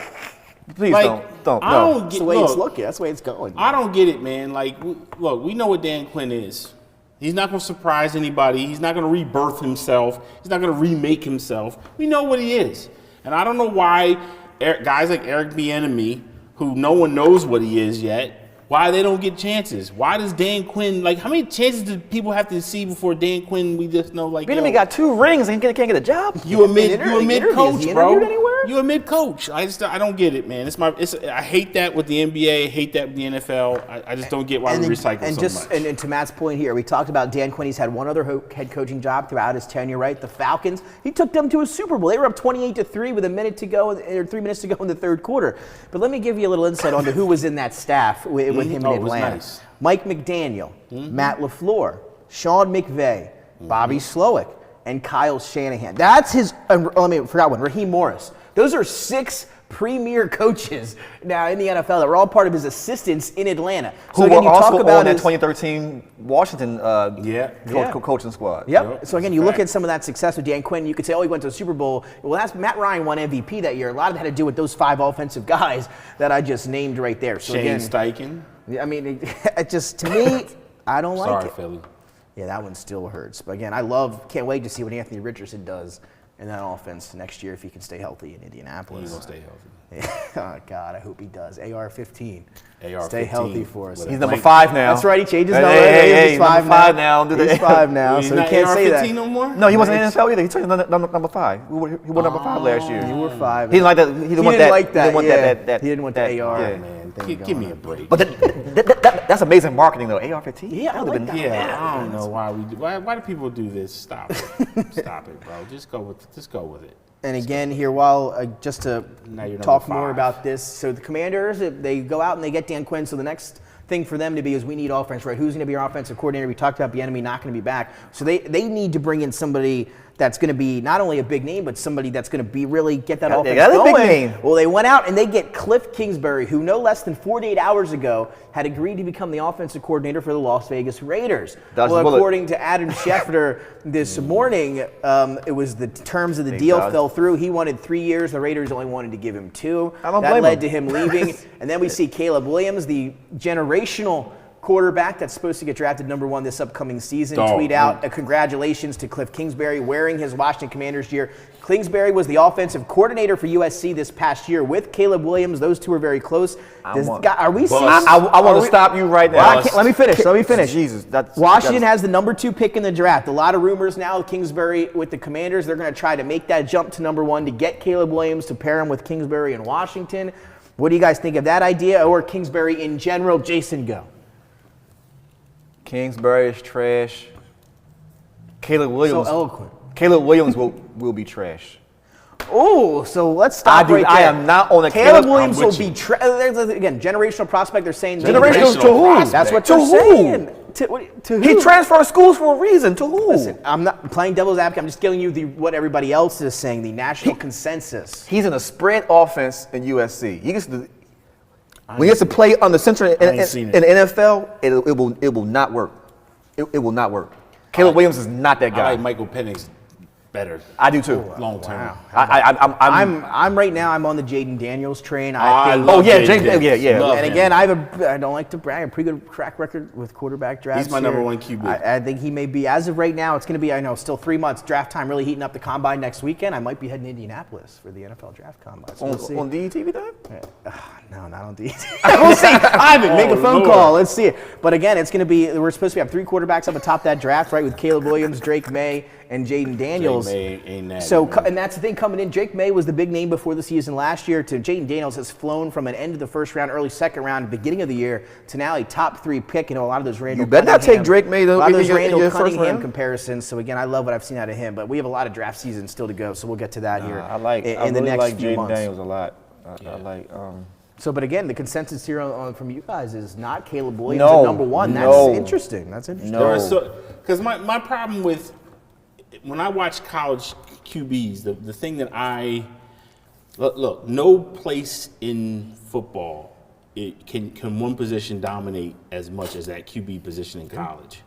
please don't. I No. don't That's get, the way it's look, looking. That's the way it's going. I don't get it, man. Like, look, we know what Dan Quinn is. He's not going to surprise anybody. He's not going to rebirth himself. He's not going to remake himself. We know what he is. And I don't know why guys like Eric Bieniemy, who no one knows what he is yet, why they don't get chances. Why does Dan Quinn, like, how many chances do people have to see before Dan Quinn we just know, like, Bieniemy got 2 rings and can't get a job. You a mid Is coach, he bro. interviewed anywhere? You a mid coach. I don't get it, man. I hate that with the NBA. I hate that with the NFL. I just don't get why we recycle so much. And to Matt's point here, we talked about Dan Quinn. He's had one other head coaching job throughout his tenure, right? The Falcons. He took them to a Super Bowl. They were up 28-3 with 3 minutes to go in the third quarter. But let me give you a little insight onto who was in that staff with him in Atlanta. Nice. Mike McDaniel, Matt LaFleur, Sean McVay, Bobby Slowick, and Kyle Shanahan. That's his. I forgot one. Raheem Morris. Those are 6 premier coaches now in the NFL that were all part of his assistants in Atlanta. Who So again, were you also talk about on that his, 2013 Washington coaching squad. Yep. So again, you look at some of that success with Dan Quinn. You could say, oh, he went to the Super Bowl. Well, that's Matt Ryan won MVP that year. A lot of it had to do with those 5 offensive guys that I just named right there. So Shane again, Steichen. I mean, it just to me, I don't like Sorry, it. Philly. Yeah, that one still hurts. But again, can't wait to see what Anthony Richardson does in that offense next year if he can stay healthy in Indianapolis. He's going to stay healthy. Oh, God, I hope he does. AR-15. AR-15. Stay healthy for us. He's number 5 now. That's right. He changes number. Hey, He's number 5 now. He's 5 now, He's so not he can't say AR-15 that. no more? No, he wasn't in the NFL either. He turned number 5. He won number 5 last year. You were 5. He didn't like that. He didn't want that. like that. He didn't want yeah. that. He didn't want the AR. Yeah. Man, give me a break. But that's amazing marketing, though. AR-15. Yeah, I like that. Yeah, I don't know why why do people do this? Stop it. Stop it, bro. Just go with it. And again, here, just to Now you're talk number more 5. about this, so the Commanders, they go out and they get Dan Quinn. So the next thing for them to be is we need offense, right? Who's going to be our offensive coordinator? We talked about Bieniemy not going to be back. So they need to bring in somebody that's going to be not only a big name, but somebody that's going to be really get that offense got a going. big name. Well, they went out and they get Cliff Kingsbury, who no less than 48 hours ago had agreed to become the offensive coordinator for the Las Vegas Raiders. According to Adam Schefter this morning, it was the terms of the deal fell through. He wanted 3 years. The Raiders only wanted to give him 2. That led to him leaving. And then we see Caleb Williams, the generational quarterback that's supposed to get drafted number 1 this upcoming season, tweet out a congratulations to Cliff Kingsbury wearing his Washington Commanders gear. Kingsbury was the offensive coordinator for USC this past year with Caleb Williams. Those two are very close. I want to stop you right now. Well, let me finish. Jesus, Washington has the number 2 pick in the draft. A lot of rumors now. Kingsbury with the Commanders. They're going to try to make that jump to number 1 to get Caleb Williams to pair him with Kingsbury in Washington. What do you guys think of that idea, or Kingsbury in general? Jason, go. Kingsbury is trash. Caleb Williams. So eloquent. Caleb Williams will be trash. Oh, so let's stop right there. I am not on a Caleb Williams will be again generational prospect. They're saying generational to who? That's what they're saying. To who? He transferred schools for a reason. To who? Listen, I'm not playing devil's advocate. I'm just giving you what everybody else is saying. The national consensus. He's in a spread offense in USC. He gets to. When he gets to play on the center in the NFL, it will not work. It will not work. Caleb Williams is not that guy. I like Michael Penix better. I do too. Long term. Wow. I'm right now. I'm on the Jaden Daniels train. I think. love yeah. Love And him. again, I don't like to brag. I have a pretty good track record with quarterback drafts. He's my number 1 QB. I think he may be, as of right now, it's going to be, I know, still 3 months. Draft time really heating up the combine next weekend. I might be heading to Indianapolis for the NFL draft combine. So we'll see. On DETV then? No, not on DETV. We'll see. Ivan, make a phone call. Let's see it. But again, it's going to be, we're supposed to have 3 quarterbacks up atop that draft, right, with Caleb Williams, Drake May, and Jaden Daniels. Eagles. May ain't that. So, and that's the thing coming in. Drake May was the big name before the season last year. To Jaden Daniels has flown from an end of the first round, early second round, beginning of the year to now a top 3 pick. You know, a lot of those Randall. You better not take Drake May though. A lot of those in Randall your first Cunningham round. comparisons. So again, I love what I've seen out of him. But we have a lot of draft season still to go. So we'll get to that here. I in the really next like few Jaden months. Daniels a lot. I like. So, but again, the consensus here from you guys is not Caleb Williams No, at number 1. That's no. interesting. That's interesting. No. Because my problem with when I watch college QBs, the thing that look, no place in football can one position dominate as much as that QB position in college.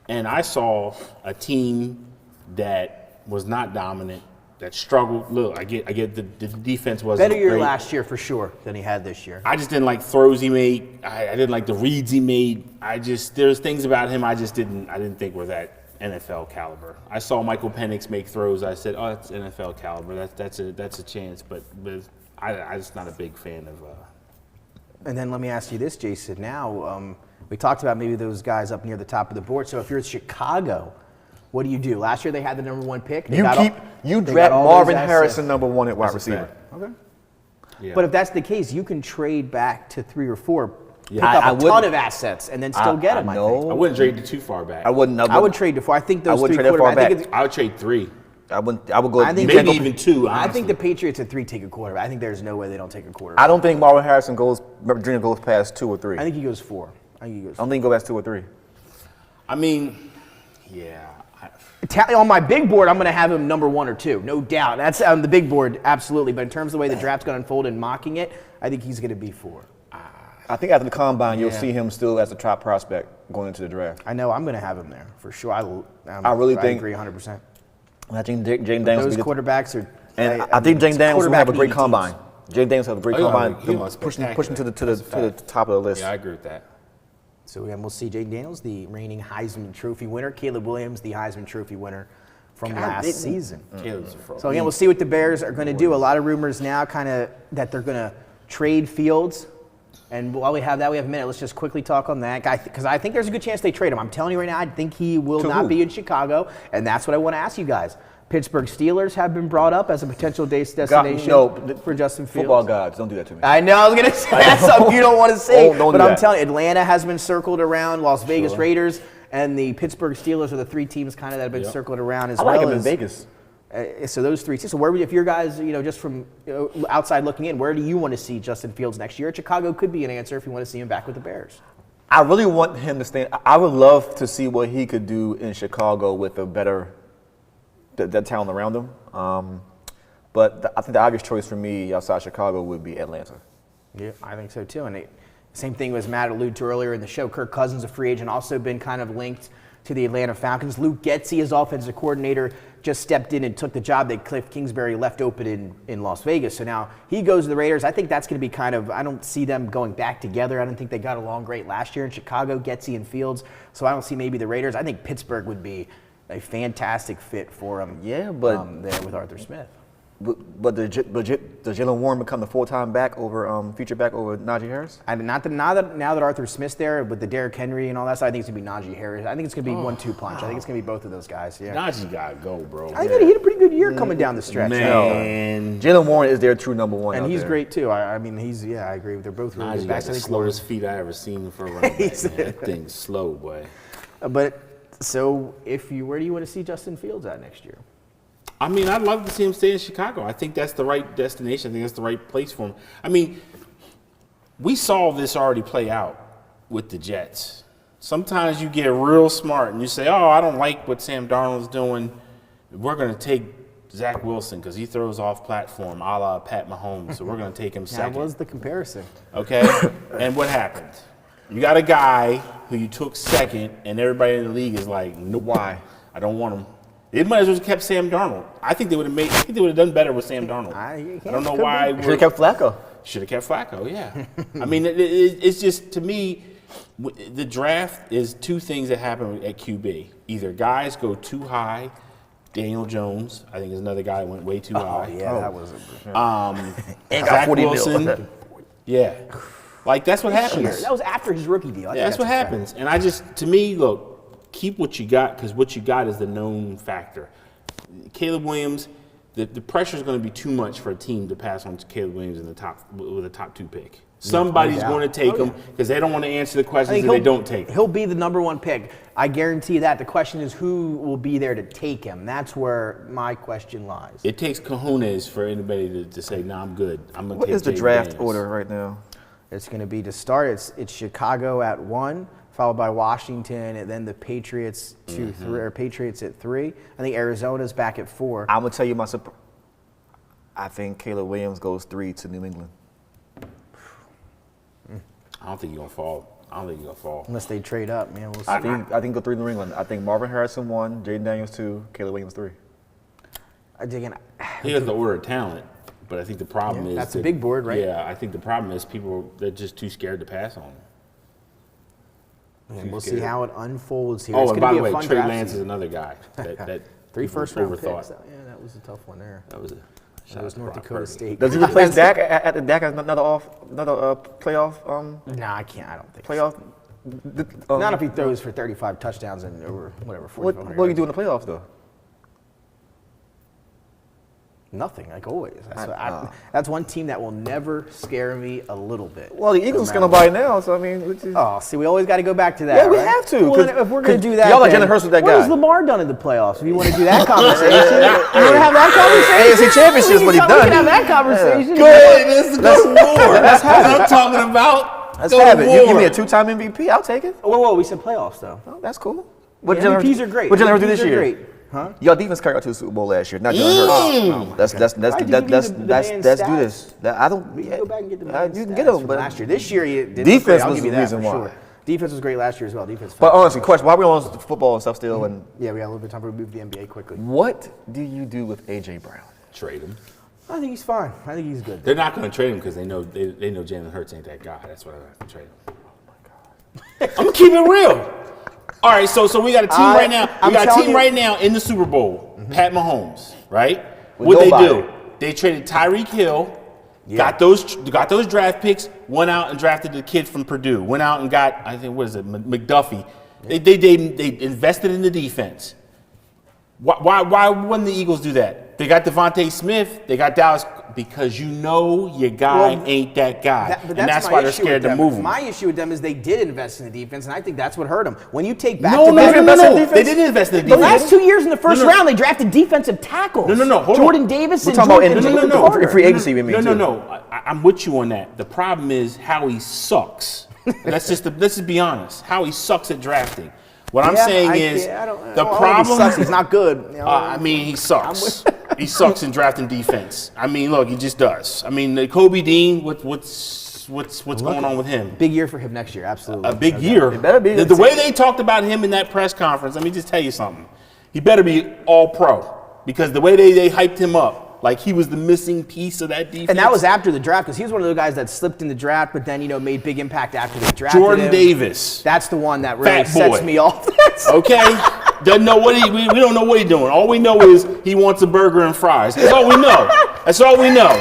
And I saw a team that was not dominant, that struggled. Look, I get the defense wasn't Better year great. last year for sure than he had this year. I just didn't like throws he made. I didn't like the reads he made. There's things about him I didn't think were that NFL caliber. I saw Michael Penix make throws. I said, oh, that's NFL caliber. That's a chance. But I'm just not a big fan of. And then let me ask you this, Jason. Now, we talked about maybe those guys up near the top of the board. So if you're Chicago, what do you do? Last year they had the number 1 pick. You draft Marvin Harrison number 1 at wide receiver. Okay. Yeah. But if that's the case, you can trade back to 3 or 4, pick I up a ton of assets, and then still get them. I think. I wouldn't trade it too far back. I wouldn't. I would trade to 4. I think those 3 trade it far quarterbacks. back. I would trade 3. I would go. I think Maybe even 2. I Honestly. think the Patriots at 3 take a quarterback. I think there's no way they don't take a quarterback. I don't think Marvin Harrison Jr. goes past 2 or 3. I think he goes 4. I don't think he goes past 2 or 3. I mean, yeah. On my big board, I'm going to have him number 1 or 2, no doubt. That's on the big board, absolutely. But in terms of the way the draft's going to unfold and mocking it, I think he's going to be 4. I think after the combine, you'll see him still as a top prospect going into the draft. I know I'm going to have him there for sure. I agree 100%. I think Jaden Daniels. Those quarterbacks are. And I think Jaden Daniels will have a great combine. Jaden Daniels have a great combine, pushing to the top of the list. Yeah, I agree with that. So again, we'll see Jaden Daniels, the reigning Heisman Trophy winner. Caleb Williams, the Heisman Trophy winner from last season. So again, we'll see what the Bears are going to do. A lot of rumors now kind of that they're going to trade Fields. And while we have that, we have a minute. Let's just quickly talk on that guy because I think there's a good chance they trade him. I'm telling you right now, I think he will not be in Chicago. And that's what I want to ask you guys. Pittsburgh Steelers have been brought up as a potential destination for Justin Fields. Football gods, don't do that to me. I know, I was going to say that's something you don't want to say. Don't but do I'm that. telling you, Atlanta has been circled around, Las Vegas Raiders, and the Pittsburgh Steelers are the 3 teams kind of that have been circled around as well. I like him in Vegas. So those 3 teams. So where would, if your guys, just from outside looking in, where do you want to see Justin Fields next year? Chicago could be an answer if you want to see him back with the Bears. I really want him to stay. I would love to see what he could do in Chicago with a better that talent around him. But I think the obvious choice for me outside Chicago would be Atlanta. Yeah, I think so too. And same thing as Matt alluded to earlier in the show. Kirk Cousins, a free agent, also been kind of linked to the Atlanta Falcons. Luke Getsy, his offensive coordinator, just stepped in and took the job that Cliff Kingsbury left open in Las Vegas. So now he goes to the Raiders. I think that's going to be I don't see them going back together. I don't think they got along great last year in Chicago, Getsy and Fields. So I don't see maybe the Raiders. I think Pittsburgh would be a fantastic fit for him. Yeah, but there with Arthur Smith. But does Jalen Warren become the full-time feature back over Najee Harris? I mean, now that Arthur Smith's there with the Derrick Henry and all that, so I think it's gonna be Najee Harris. I think it's gonna be 1-2 punch. I think it's gonna be both of those guys. Yeah. Najee gotta go, bro. I think he had a pretty good year coming down the stretch. Man, Jalen Warren is their true number 1, and he's there. great too. I mean, I agree. They're both really Najee good got backs. the slowest feet I ever seen for a running back. Man. That thing's slow, boy. But so, where do you want to see Justin Fields at next year? I mean, I'd love to see him stay in Chicago. I think that's the right destination. I think that's the right place for him. I mean, we saw this already play out with the Jets. Sometimes you get real smart and you say, oh, I don't like what Sam Darnold's doing. We're going to take Zach Wilson because he throws off platform a la Pat Mahomes, so we're going to take him second. That was the comparison. Okay? And what happened? You got a guy who you took second, and everybody in the league is like, nope. Why? I don't want him. They might as well have kept Sam Darnold. I think they would have done better with Sam Darnold. I don't know why. Should have kept Flacco. Should have kept Flacco, yeah. I mean, it's just, to me, the draft is 2 things that happen at QB. Either guys go too high. Daniel Jones, I think, is another guy who went way too high. Yeah, that was Zach Wilson. Yeah. Like, that's what happens. That was after his rookie deal. Yeah, that's what happens. And to me, look, keep what you got because what you got is the known factor. Caleb Williams, the pressure is going to be too much for a team to pass on to Caleb Williams with a top 2 pick. Somebody's going to take him because they don't want to answer the questions if they don't take him. He'll be the number 1 pick. I guarantee that. The question is who will be there to take him. That's where my question lies. It takes cojones for anybody to say, "No, I'm good. I'm going to take." What is the draft order right now? It's going to be to start. It's Chicago at 1, followed by Washington, and then the Patriots 3, or Patriots at 3. I think Arizona's back at 4. I'm gonna tell you I think Caleb Williams goes 3 to New England. I don't think you're going to fall. Unless they trade up, man. We'll see. I think go 3 New England. I think Marvin Harrison 1, Jaden Daniels 2, Caleb Williams 3. He has the order of talent, but I think the problem is that's a big board, right? Yeah, I think the problem is they're just too scared to pass on him. And we'll see how it unfolds here. Oh, it's and going by to the be a way, fun Trey draft Lance season. is another guy that 3 first-round picks. overthought. Yeah, that was a tough one there. That was a That was North Brock Dakota Purdy. State. Does he replace Dak at the Dak as another playoff? No, I can't. I don't think Playoff. so. Not if he throws for 35 touchdowns and over whatever. What do you do in the playoffs though? Nothing, like always. That's one team that will never scare me a little bit. Well, the Eagles gonna buy now, so I mean. Oh, see, we always got to go back to that. Yeah, we right? have to. Well, if we're going to do that, y'all like then Jalen Hurts with that what guy. has Lamar done in the playoffs? If you want to do that conversation, you want to have that conversation? AFC Championships, what he We done. can have that conversation. Let's go more. That's what I'm talking about. Let's have it. You give me a 2-time MVP, I'll take it. Whoa, we said playoffs though. Oh, that's cool. What Yeah, MVPs are great. What Jalen Hurts do MVPs this are year? great. Huh? Y'all defense carried out to the Super Bowl last year, not Jalen Hurts. Let's do this. I don't. We can go back and get the man's you can stats get them, from but last year. This year, he did defense great. I'll was give you the that reason for why. sure. Defense was great last year as well. Defense. But honestly, question: why we on football and stuff still? And Yeah, we got a little bit of time to move the NBA quickly. what do you do with AJ Brown? Trade him. I think he's fine. I think he's good. They're not going to trade him because they know Jalen Hurts ain't that guy. That's why they're not going to trade him. Oh my God. I'm gonna keep it real. All right, so we got a team right now. We got a team right now in the Super Bowl. Pat Mahomes, right? What they do? They traded Tyreek Hill. Got those draft picks. Went out and drafted the kid from Purdue. Went out and got, I think, what is it, McDuffie. They invested in the defense. Why wouldn't the Eagles do that? They got Devontae Smith. They got Dallas because your guy ain't that guy, and that's why they're scared to move him. My issue with them is they did invest in the defense, and I think that's what hurt them. When you take back No, to back, they didn't invest in the the defense. last 2 years in the first round, they drafted defensive tackles. No, hold Jordan on. Davis We're and talking about Jordan no, Carter. free agency. No. I'm with you on that. The problem is how he sucks. let's just be honest. How he sucks at drafting. What I'm saying is the problem. Sucks. He's not good. You know, I mean, he sucks. He sucks in drafting defense. I mean, look, he just does. I mean, Kobe Dean, what's going on with him? big year for him next year, absolutely. A big year. It better be. The way they talked about him in that press conference, let me just tell you something. He better be all pro because the way they hyped him up, like he was the missing piece of that defense. And that was after the draft because he was one of the guys that slipped in the draft, but then made big impact after they drafted Jordan him. Davis. That's the one that really Fat boy. sets me off. Okay? Doesn't know what we don't know what he's doing. All we know is he wants a burger and fries. That's all we know. That's all we know.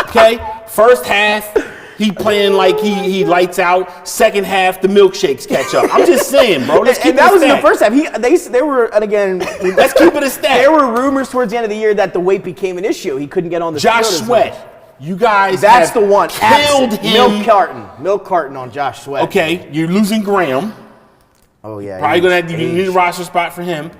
Okay? First half, he playing like he lights out. Second half, the milkshakes catch up. I'm just saying, bro. Let's keep And that it was in the stacked. first half. They were, and again, Let's keep it a stack. there were rumors towards the end of the year that the weight became an issue. He couldn't get on the Josh field as much. Sweat. You guys That's have the one. killed him. Milk carton on Josh Sweat. Okay, you're losing Graham. Oh yeah. Probably gonna have, you need a roster spot for him.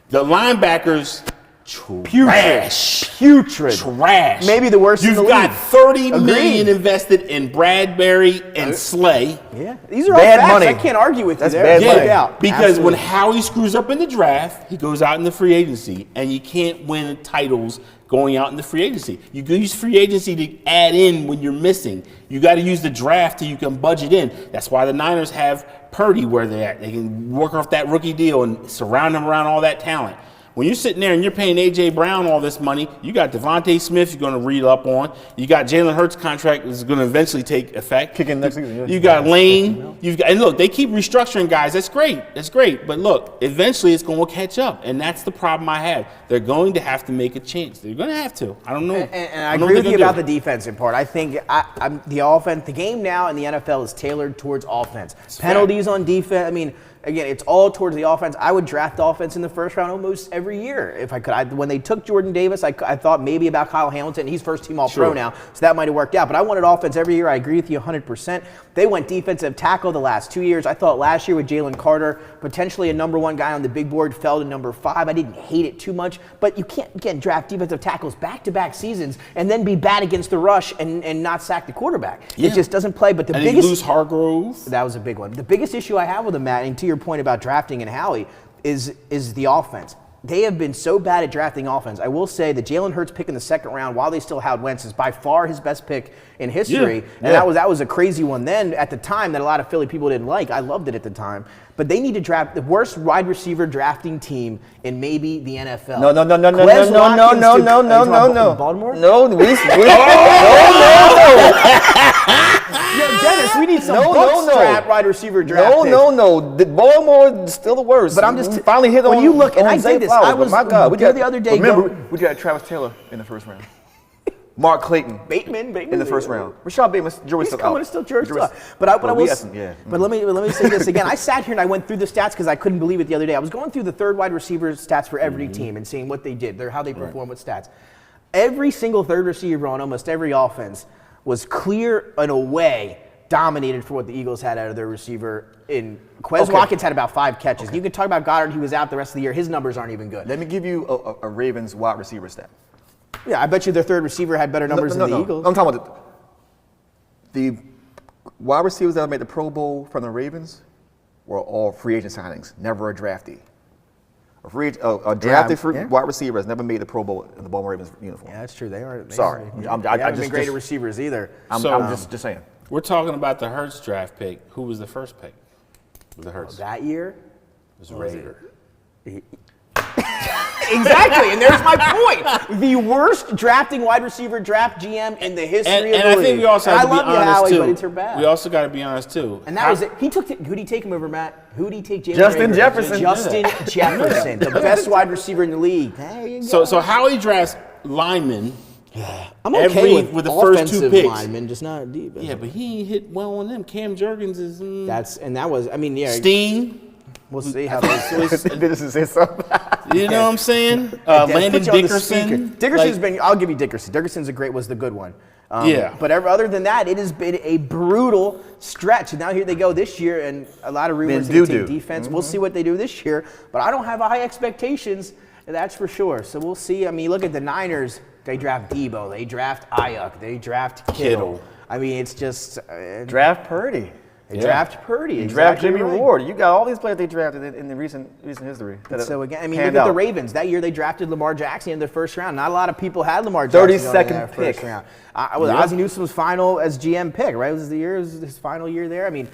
The linebackers, trash. Putrid. Trash. Maybe the worst in You've the got league. $30 million invested in Bradbury and Slay. Yeah. These are all Bad facts. money. I can't argue with That's you there. bad No money. doubt. Because when Absolutely. Howie screws up in the draft, he goes out in the free agency, and you can't win titles going out in the free agency. You can use free agency to add in when you're missing. You got to use the draft till you can budget in. That's why the Niners have Purdy where they're at. They can work off that rookie deal and surround him around all that talent. When you're sitting there and you're paying A.J. Brown all this money, you got Devontae Smith you're going to read up on. You got Jalen Hurts' contract is going to eventually take effect. Kick in next season. You got Lane. And look, they keep restructuring guys. That's great. But look, eventually it's going to catch up, and that's the problem I have. They're going to have to make a change. They're going to have to. I don't know. And I agree with you about the defensive part. I think the offense, the game now in the NFL is tailored towards offense. Penalties on defense. I mean, again, it's all towards the offense. I would draft offense in the first round almost every year if I could. When they took Jordan Davis, I thought maybe about Kyle Hamilton. He's first-team All-Pro now, so that might have worked out. But I wanted offense every year. I agree with you 100%. They went defensive tackle the last 2 years. I thought last year with Jalen Carter, potentially a number 1 guy on the big board, fell to number 5. I didn't hate it too much, but you can't, again, draft defensive tackles back-to-back seasons and then be bad against the rush and not sack the quarterback. It just doesn't play. But the biggest, you lose Hargrove. That was a big one. The biggest issue I have with him, Matt, and to your point about drafting and Howie, is the offense. They have been so bad at drafting offense. I will say that Jalen Hurts pick in the second round while they still had Wentz is by far his best pick in history. And that was a crazy one then at the time that a lot of Philly people didn't like. I loved it at the time. But they need to draft the worst wide receiver drafting team in maybe the NFL. No. Baltimore? No. Yo, Dennis, we need some wide receiver draft picks. No. Baltimore is still the worst. But I'm just finally hit on. When you look, and I did this. I was my God, we got the other day. Remember, we got Travis Taylor in the first round. Mark Clayton. Bateman in the first round. Rashad Bateman's jury's still out. He's still jury's still out. But let me say this again. I sat here and I went through the stats because I couldn't believe it the other day. I was going through the third wide receiver stats for every team and seeing what they did, how they performed with stats. Every single third receiver on almost every offense was clear in a way dominated for what the Eagles had out of their receiver. Quez Watkins had about 5 catches. You can talk about Goddard, he was out the rest of the year. His numbers aren't even good. Let me give you a Ravens wide receiver stat. Yeah, I bet you their third receiver had better numbers than the Eagles. I'm talking about the wide receivers that made the Pro Bowl from the Ravens were all free agent signings, never a draftee. A drafted wide receiver has never made the Pro Bowl in the Baltimore Ravens uniform. Yeah, that's true. They aren't. Sorry. They haven't been great receivers either. I'm just saying. We're talking about the Hurts draft pick. Who was the first pick? Was the Hurts? That year? It was Rager. Exactly, and there's my point. The worst drafting wide receiver draft GM in the history of the league. And I think we also have to be honest, Howie, too. But it's her bad. We also got to be honest, too. And that was it. Who'd he take him over, Matt? Who'd he take Jalen Justin Rager? Jefferson. Justin Jefferson, the best wide receiver in the league. There you go. So how he drafts linemen. I'm okay with the first 2 picks. Linemen, just not deep. Yeah, but he ain't hit well on them. Cam Jurgens is. Steen. We'll see how this You know what I'm saying? Landon Dickerson. Dickerson's been. I'll give you Dickerson. Dickerson's was the good one. But other than that, it has been a brutal stretch. And now here they go this year, and a lot of rumors they take defense. We'll see what they do this year. But I don't have high expectations, that's for sure. So we'll see. I mean, look at the Niners. They draft Debo. They draft Ayuk. They draft Kittle. I mean, it's just draft Purdy. They draft Purdy. They draft Jimmy Ward. You got all these players they drafted in the recent history. So again, I mean, look at the Ravens. That year they drafted Lamar Jackson in the first round. Not a lot of people had Lamar Jackson 32nd pick. First round. Ozzie Newsome's final as GM pick, right? It was his final year there. I mean,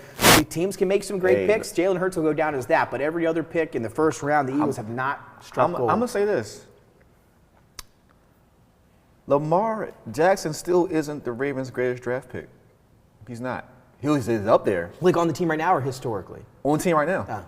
teams can make some great picks. Jalen Hurts will go down as that, but every other pick in the first round, the Eagles have not struck gold. I'm gonna say this. Lamar Jackson still isn't the Ravens' greatest draft pick. He's not. He's up there. Like on the team right now or historically? On the team right now.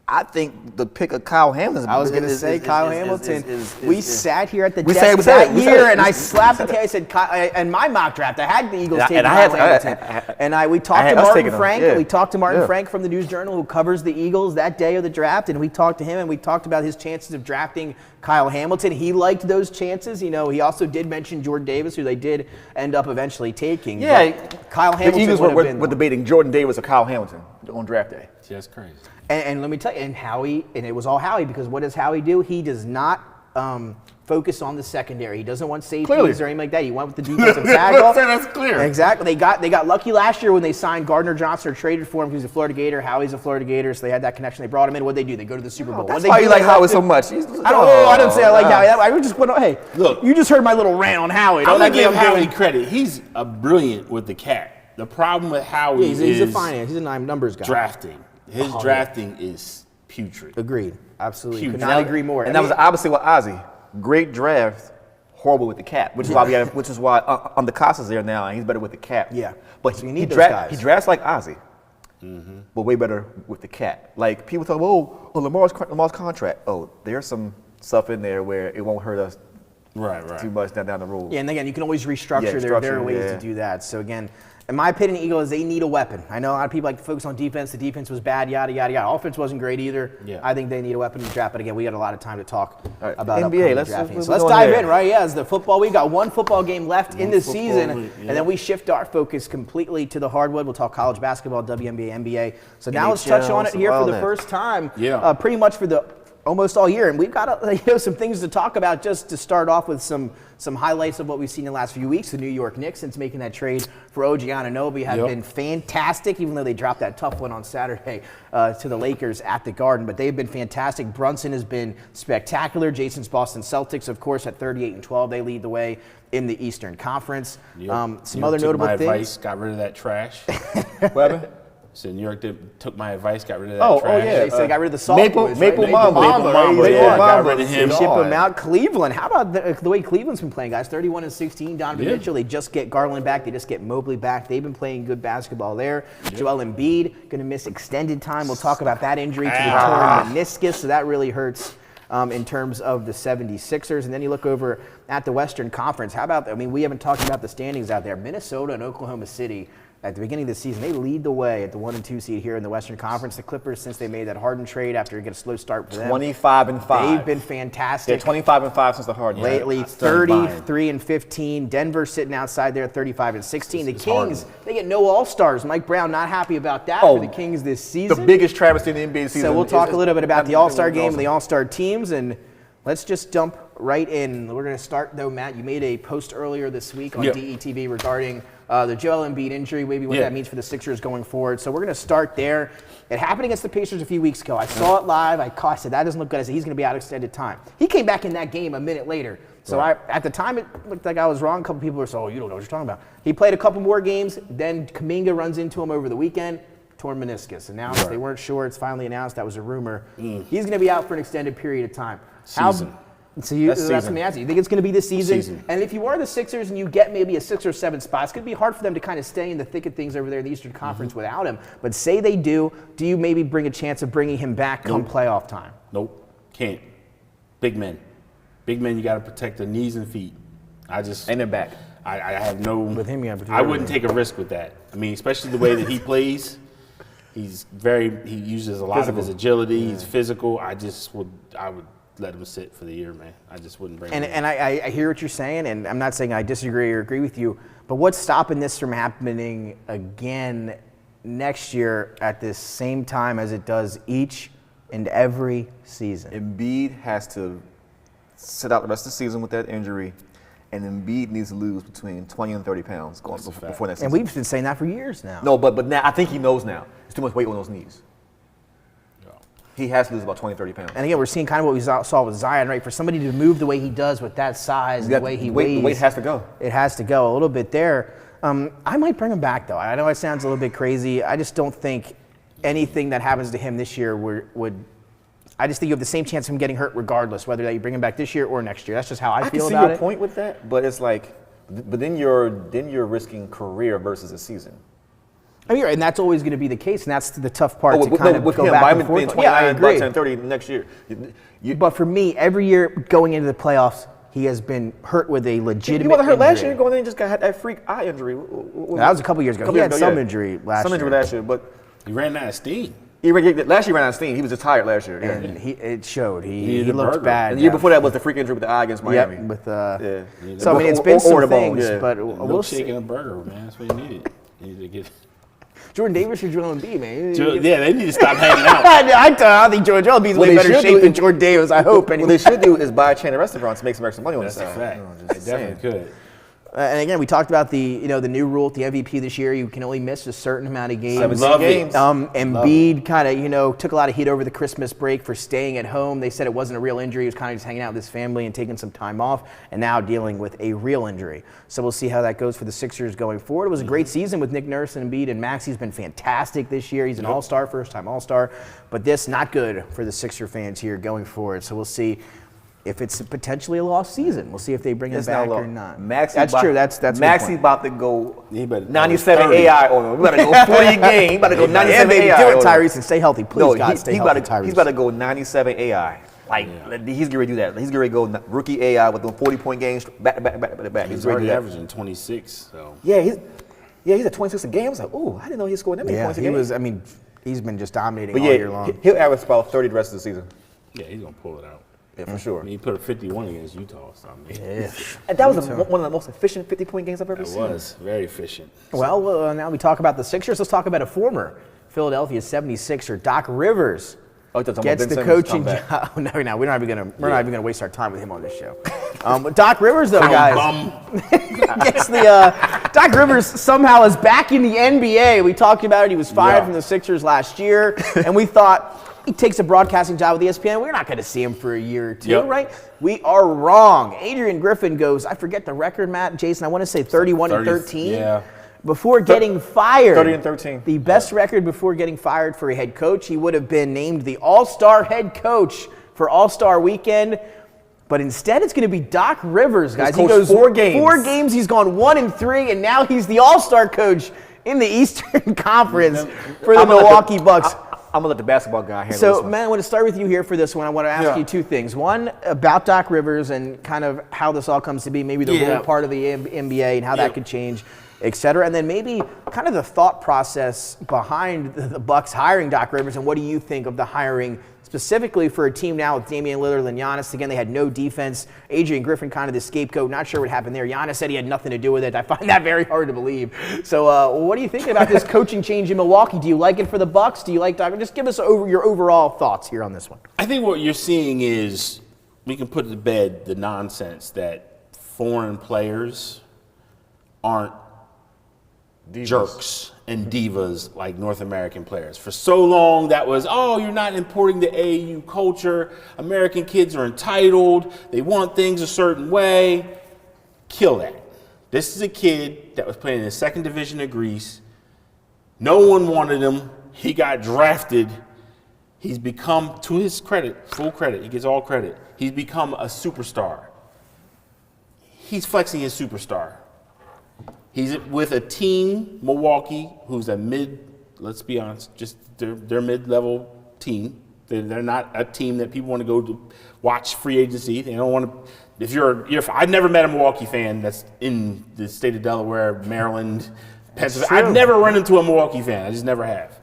I think the pick of Kyle Hamilton. I was going to say Kyle Hamilton. We sat here at the desk that year, and I slapped the table. I said, and my mock draft, I had the Eagles taking Kyle Hamilton. And we talked to Martin Frank. We talked to Martin Frank from the News Journal, who covers the Eagles that day of the draft, and we talked to him, and we talked about his chances of drafting Kyle Hamilton. He liked those chances. You know, he also did mention Jordan Davis, who they did end up eventually taking. Yeah, Kyle Hamilton. The Eagles were debating Jordan Davis or Kyle Hamilton on draft day. That's crazy. And let me tell you, and it was all Howie, because what does Howie do? He does not focus on the secondary. He doesn't want safeties or anything like that. He went with the defensive tackle. That's clear. Exactly. They got lucky last year when they signed Gardner Johnson or traded for him. He's a Florida Gator. Howie's a Florida Gator, so they had that connection. They brought him in. What'd they do? They go to the Super Bowl. That's why you like Howie so much. I didn't say I like Howie. I just went, hey, look, you just heard my little rant on Howie. I'm going to give Howie credit. He's brilliant with the cat. The problem with Howie is he's a numbers guy. Drafting. His drafting is putrid. Agreed. Absolutely. Putrid. Could not agree more. And that was obviously what Ozzie. Great draft, horrible with the cap, which is why on the Costa's there now, and he's better with the cap. Yeah. But so you need those guys. He drafts like Ozzie, but way better with the cap. Like people talk, Lamar's contract. Oh, there's some stuff in there where it won't hurt us Right. too much down the road. Yeah, and again, you can always restructure. Yeah, There are ways yeah. to do that. So again, in my opinion, Eagles, they need a weapon. I know a lot of people like to focus on defense. The defense was bad, yada, yada, yada. Offense wasn't great either. Yeah. I think they need a weapon to draft. But again, we got a lot of time to talk right. about NBA. upcoming drafting. Let's So let's go dive there. in, right? Yeah, it's the football. We got one football game left in the football season, week, yeah. and then we shift our focus completely to the hardwood. We'll talk college basketball, WNBA, NBA. So now let's touch on it here for the wildness. first time. Yeah. Pretty much for the almost all year, and we've got some things to talk about just to start off with some highlights of what we've seen in the last few weeks. The New York Knicks, since making that trade for OG Anunoby, have been fantastic, even though they dropped that tough one on Saturday to the Lakers at the Garden. But they've been fantastic. Brunson has been spectacular. Jason's Boston Celtics, of course, at 38-12, they lead the way in the Eastern Conference. Some other notable things. Advice, got rid of that trash. What happened? So New York took my advice, got rid of that trash. They said got rid of the salt Maple boys, right? Mamba. Got rid of him. Ship them out. Cleveland. How about the way Cleveland's been playing, guys? 31-16. Donovan Mitchell. They just get Garland back. They just get Mobley back. They've been playing good basketball there. Joel Embiid going to miss extended time. We'll talk about that injury to the torn meniscus. So that really hurts in terms of the 76ers. And then you look over at the Western Conference. How about, we haven't talked about the standings out there. Minnesota and Oklahoma City. At the beginning of the season, they lead the way at the 1 and 2 seed here in the Western Conference. The Clippers, since they made that Harden trade after it got a slow start for them, 25-5. they've been fantastic. Yeah, 25-5 since the Harden. Lately, 33-15. Denver sitting outside there, 35-16. The Kings, they get no All-Stars. Mike Brown not happy about that for the Kings this season. The biggest travesty in the NBA season. So we'll talk a little bit about the All-Star game and the All-Star teams, and let's just jump right in. We're going to start, though, Matt. You made a post earlier this week on DETV regarding the Joel Embiid injury, maybe what that means for the Sixers going forward. So we're going to start there. It happened against the Pacers a few weeks ago. I saw it live. I said, that doesn't look good. I said, he's going to be out extended time. He came back in that game a minute later. So at the time, it looked like I was wrong. A couple people were saying, you don't know what you're talking about. He played a couple more games. Then Kuminga runs into him over the weekend. Torn meniscus. Announced. They weren't sure. It's finally announced. That was a rumor. He's going to be out for an extended period of time. So that's what I'm asking. You think it's going to be this season? And if you are the Sixers and you get maybe a 6 or 7 spot, it's going to be hard for them to kind of stay in the thick of things over there in the Eastern Conference without him. But say they do you maybe bring a chance of bringing him back come playoff time? Nope, can't. Big men, you got to protect their knees and feet. And their back. I have no. With him, I wouldn't take a risk with that. Especially the way that he plays. He uses a lot of his agility. He's physical. I would let him sit for the year, man. I just wouldn't bring him in. And I hear what you're saying, and I'm not saying I disagree or agree with you, but what's stopping this from happening again next year at the same time as it does each and every season? Embiid has to sit out the rest of the season with that injury, and Embiid needs to lose between 20 and 30 pounds before next season. And we've been saying that for years now. No, but now I think he knows now. There's too much weight on those knees. He has to lose about 20, 30 pounds. And again, we're seeing kind of what we saw with Zion, right? For somebody to move the way he does with that size, the way he weighs. The weight has to go. It has to go a little bit there. I might bring him back, though. I know it sounds a little bit crazy. I just don't think anything that happens to him this year would I just think you have the same chance of him getting hurt regardless, whether you bring him back this year or next year. That's just how I feel about it. I can see your point with that, but it's like, but then you're risking career versus a season. And that's always going to be the case, and that's the tough part to kind of with go him, back and forth. being 29, about 10, 30 next year. But for me, every year going into the playoffs, he has been hurt with a legitimate He wasn't hurt injury. last year. Going in and just got that freak eye injury. That was a couple years ago. He had some injury last year. Some injury last year, but he ran out of steam. Last year ran out of steam. He was just tired last year. And it showed. He looked bad. And the year before that was the freak injury with the eye against Miami. Yep, So, it's been some things, but we'll see. Shaking a burger, man. That's what you needed. You needed to get Jordan Davis or Joel Embiid, man. Yeah, they need to stop hanging out. I think Joel Embiid's way better shape than Jordan Davis, I hope. What they should do is buy a chain of restaurants to make some extra money on the side. That's a fact. They definitely could. And again, we talked about the new rule at the MVP this year. You can only miss a certain amount of games. 17 games. Embiid kind of took a lot of heat over the Christmas break for staying at home. They said it wasn't a real injury. He was kind of just hanging out with his family and taking some time off, and now dealing with a real injury. So we'll see how that goes for the Sixers going forward. It was a great season with Nick Nurse and Embiid, and Maxi's been fantastic this year. He's an all-star, first-time all-star. But this, not good for the Sixer fans here going forward. So we'll see if it's potentially a lost season. We'll see if they bring him back or not. That's true. That's Maxi's about to go 97 AI on him. We about to go 40 game. He about to go 97 AI. Do it, Tyrese, and stay healthy. Please, God, stay healthy, Tyrese. He's about to go 97 AI. Like, he's going to do that. He's going to go rookie AI with them 40-point games back to back. He's already averaging 26. So Yeah, he's at 26 a game. I was like, ooh, I didn't know he was scoring that many points a game. I mean, he's been just dominating But all year long. he'll average about 30 the rest of the season. yeah, he's gonna pull it out. Yeah, for sure. I mean, he put a 51 against Utah. So I mean, And that was one of the most efficient 50-point games I've ever it seen. was very efficient. Well, now we talk about the Sixers. Let's talk about a former Philadelphia 76er, Doc Rivers. Oh, you're talking Gets about the Ben Simmons coaching comeback. job. No, we're not even gonna waste our time with him on this show. But Doc Rivers, though, guys, gets the Doc Rivers somehow is back in the NBA. We talked about it. He was fired from the Sixers last year, and we thought he takes a broadcasting job with ESPN. We're not going to see him for a year or two, right? We are wrong. Adrian Griffin goes, I forget the record, Matt, Jason. I want to say 31-13. Yeah. Before getting fired. 30-13. The best record before getting fired for a head coach. He would have been named the All-Star head coach for All-Star Weekend. But instead, it's going to be Doc Rivers, guys. He goes 4 games. 4 games. He's gone 1-3, and now he's the All-Star coach in the Eastern Conference for the Milwaukee Bucks. I'm going to let the basketball guy handle this So, one. Matt, I want to start with you here for this one. I want to ask you 2 things. One, about Doc Rivers and kind of how this all comes to be, maybe the role part of the NBA and how that could change, et cetera. And then maybe kind of the thought process behind the Bucks hiring Doc Rivers, and what do you think of the hiring specifically for a team now with Damian Lillard and Giannis? Again, they had no defense. Adrian Griffin kind of the scapegoat. Not sure what happened there. Giannis said he had nothing to do with it. I find that very hard to believe. So what do you think about this coaching change in Milwaukee? Do you like it for the Bucks? Do you like Doc? Just give us your overall thoughts here on this one. I think what you're seeing is we can put to bed the nonsense that foreign players aren't jerks and divas like North American players. For so long, that was, you're not importing the AAU culture. American kids are entitled. They want things a certain way. Kill that. This is a kid that was playing in the 2nd division of Greece. No one wanted him. He got drafted. He's become, to his credit, full credit, he gets all credit, he's become a superstar. He's flexing his superstar. He's with a team, Milwaukee, who's a let's be honest, just they're mid-level team. They're not a team that people want to go to watch free agency. They don't want to. I've never met a Milwaukee fan that's in the state of Delaware, Maryland, Pennsylvania. I've never run into a Milwaukee fan. I just never have.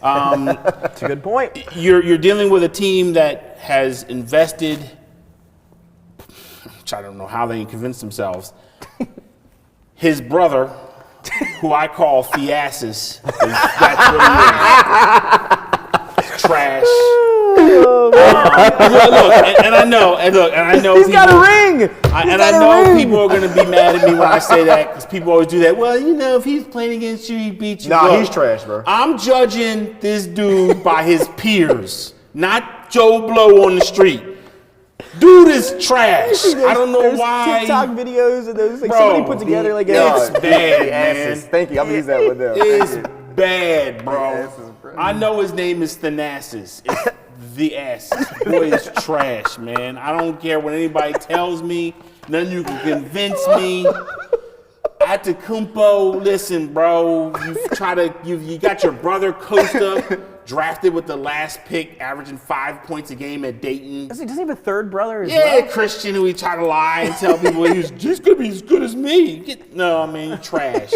That's a good point. You're dealing with a team that has invested, which I don't know how they convinced themselves. His brother, who I call Theasis, that's what he is. Trash. And I know He's people, got a ring. I know people are going to be mad at me when I say that, because people always do that. Well, if he's playing against you, he beat you. Nah, he's trash, bro. I'm judging this dude by his peers, not Joe Blow on the street. Dude is trash. I don't know There's why. TikTok videos and those, like, Bro, somebody put together like it's bad, man. Thank you. I'm going to use that one there. It's bad, bro. I know his name is Thanasis. It's the ass. Boy is trash, man. I don't care what anybody tells me. None of you can convince me. Antetokounmpo, listen, bro. You got your brother Costa drafted with the last pick, averaging 5 points a game at Dayton. Does he have a third brother as well? Yeah, Christian, who he tried to lie and tell people he was just gonna be as good as me. You're trash.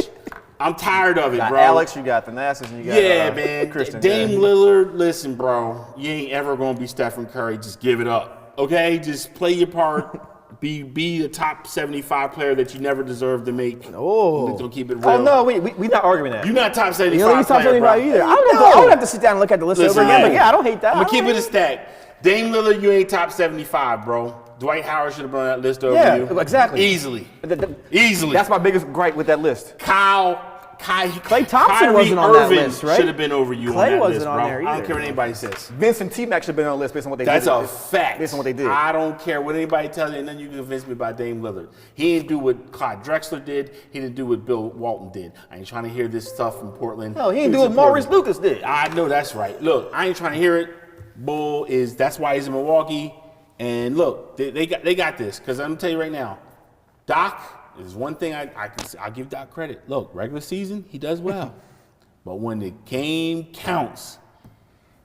I'm tired of it, You got bro. Alex, you got Thanasis, and you got man. Christian. Dame Lillard, listen, bro. You ain't ever gonna be Stephen Curry. Just give it up, okay? Just play your part. Be a top 75 player that you never deserved to make. Oh. Don't keep it real. Oh, no, we not arguing that. You're not top 75 You don't think he's top player, 75 bro. either. I would have to sit down and look at the list Listen, over again, man. but yeah, I don't hate that. I'm gonna keep it a stack. Dame Lillard, you ain't top 75, bro. Dwight Howard should have been on that list over you. Yeah, exactly. Easily. Easily. That's my biggest gripe with that list. Klay Thompson wasn't on that list, right? Should have been over you Klay on that wasn't list, on bro. there I don't either. care what anybody says. Vince and T-Mac should have been on the list based on what they did. That's a fact. Based on what they did. I don't care what anybody tells you, and then you can convince me about Dame Lillard. He didn't do what Clyde Drexler did. He didn't do what Bill Walton did. I ain't trying to hear this stuff from Portland. No, he didn't do was what in Maurice Portland. Lucas did. I know that's right. Look, I ain't trying to hear it. That's why he's in Milwaukee. And look, they got this. Because I'm gonna tell you right now, Doc is one thing I'll give Doc credit. Look, regular season, he does well. But when the game counts,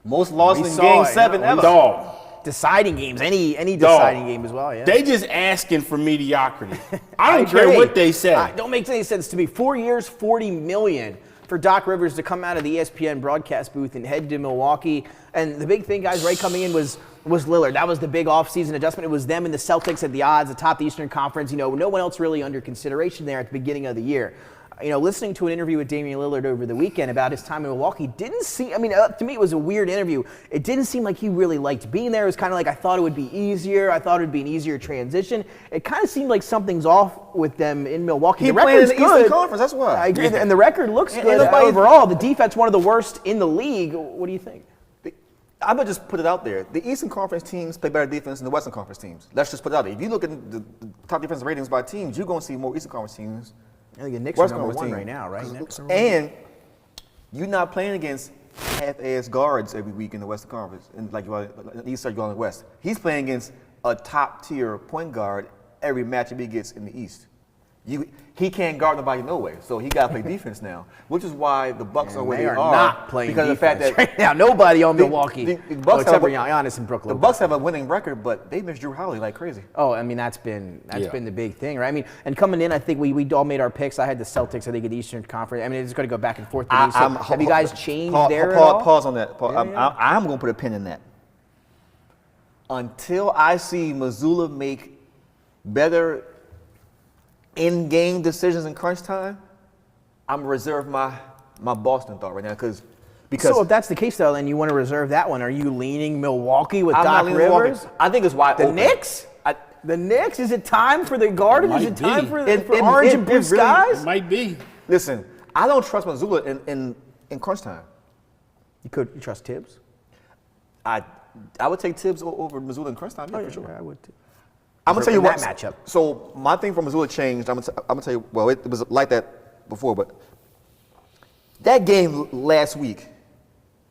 Most lost in saw Game it, 7 ever. dog, deciding games, any deciding game as well. Yeah. They just asking for mediocrity. I don't care what they say. Don't make any sense to me. 4 years, $40 million for Doc Rivers to come out of the ESPN broadcast booth and head to Milwaukee. And the big thing, guys, right coming in was Lillard. That was the big offseason adjustment. It was them and the Celtics at the odds atop the Eastern Conference. No one else really under consideration there at the beginning of the year. Listening to an interview with Damian Lillard over the weekend about his time in Milwaukee to me it was a weird interview. It didn't seem like he really liked being there. It was kind of like, I thought it would be easier. I thought it would be an easier transition. It kind of seemed like something's off with them in Milwaukee. The record's good. Eastern Conference, that's why. I agree, and the record looks good overall. The defense, one of the worst in the league. What do you think? I'm going to just put it out there. The Eastern Conference teams play better defense than the Western Conference teams. Let's just put it out there. If you look at the top defensive ratings by teams, you're going to see more Eastern Conference teams. I think the Knicks are number one right now, right? And you're not playing against half-ass guards every week in the Western Conference, and like you are in the East, you're going in the West. He's playing against a top-tier point guard every matchup he gets in the East. He can't guard nobody no way, so he got to play defense now, which is why the Bucks are where they are. Not playing because defense of the fact that right now. Nobody on Milwaukee, the Bucks except for Giannis and Brooklyn. The Bucks have a winning record, but they miss Drew Holiday like crazy. Oh, I mean that's been the big thing, right? I mean, and coming in, I think we all made our picks. I had the Celtics. I think at the Eastern Conference. I mean, it's going to go back and forth. Have you guys changed there at all? Pause on that. I'm going to put a pin in that. Until I see Missoula make better in-game decisions in crunch time, I'm gonna reserve my Boston thought right now because. So if that's the case, though, then you want to reserve that one. Are you leaning Milwaukee with Doc Rivers? Milwaukee. I think it's wide open. Knicks? The Knicks? Is it time for the Garden? Is it time for orange and blue skies? It might be. Listen, I don't trust Missoula in crunch time. You trust Tibbs? I would take Tibbs over Missoula in crunch time. Yeah, for sure. I would too. I'm gonna tell you what matchup. So my thing for Missoula changed. I'm gonna tell you. Well, it was like that before, but that game last week,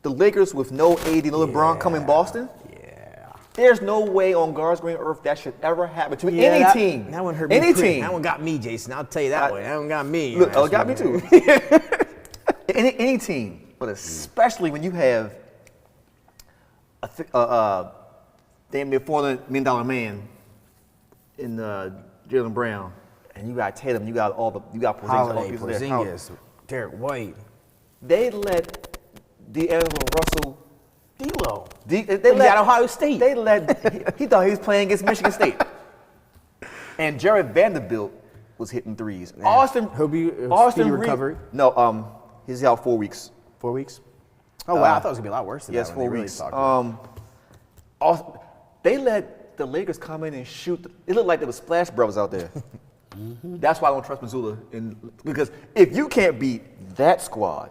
the Lakers with no AD, no LeBron come in Boston. Yeah. There's no way on God's green earth that should ever happen to any team. That one hurt me. That one got me, Jason. I'll tell you that way. That one got me. Look, it got me too. any team, but especially when you have a damn near $400 million man in Jaylen Brown, and you got Tatum, you got Porzingis, Derek White. They let D'Angelo Russell, D'Lo. They let out Ohio State. They let he thought he was playing against Michigan State, and Jared Vanderbilt was hitting threes. Yeah. Austin recovery. No, he's out 4 weeks. 4 weeks. Oh wow, I thought it was gonna be a lot worse than that. Yes, 4 weeks. They let the Lakers come in and shoot. It looked like there was Splash Brothers out there. That's why I don't trust Missoula. Because if you can't beat that squad,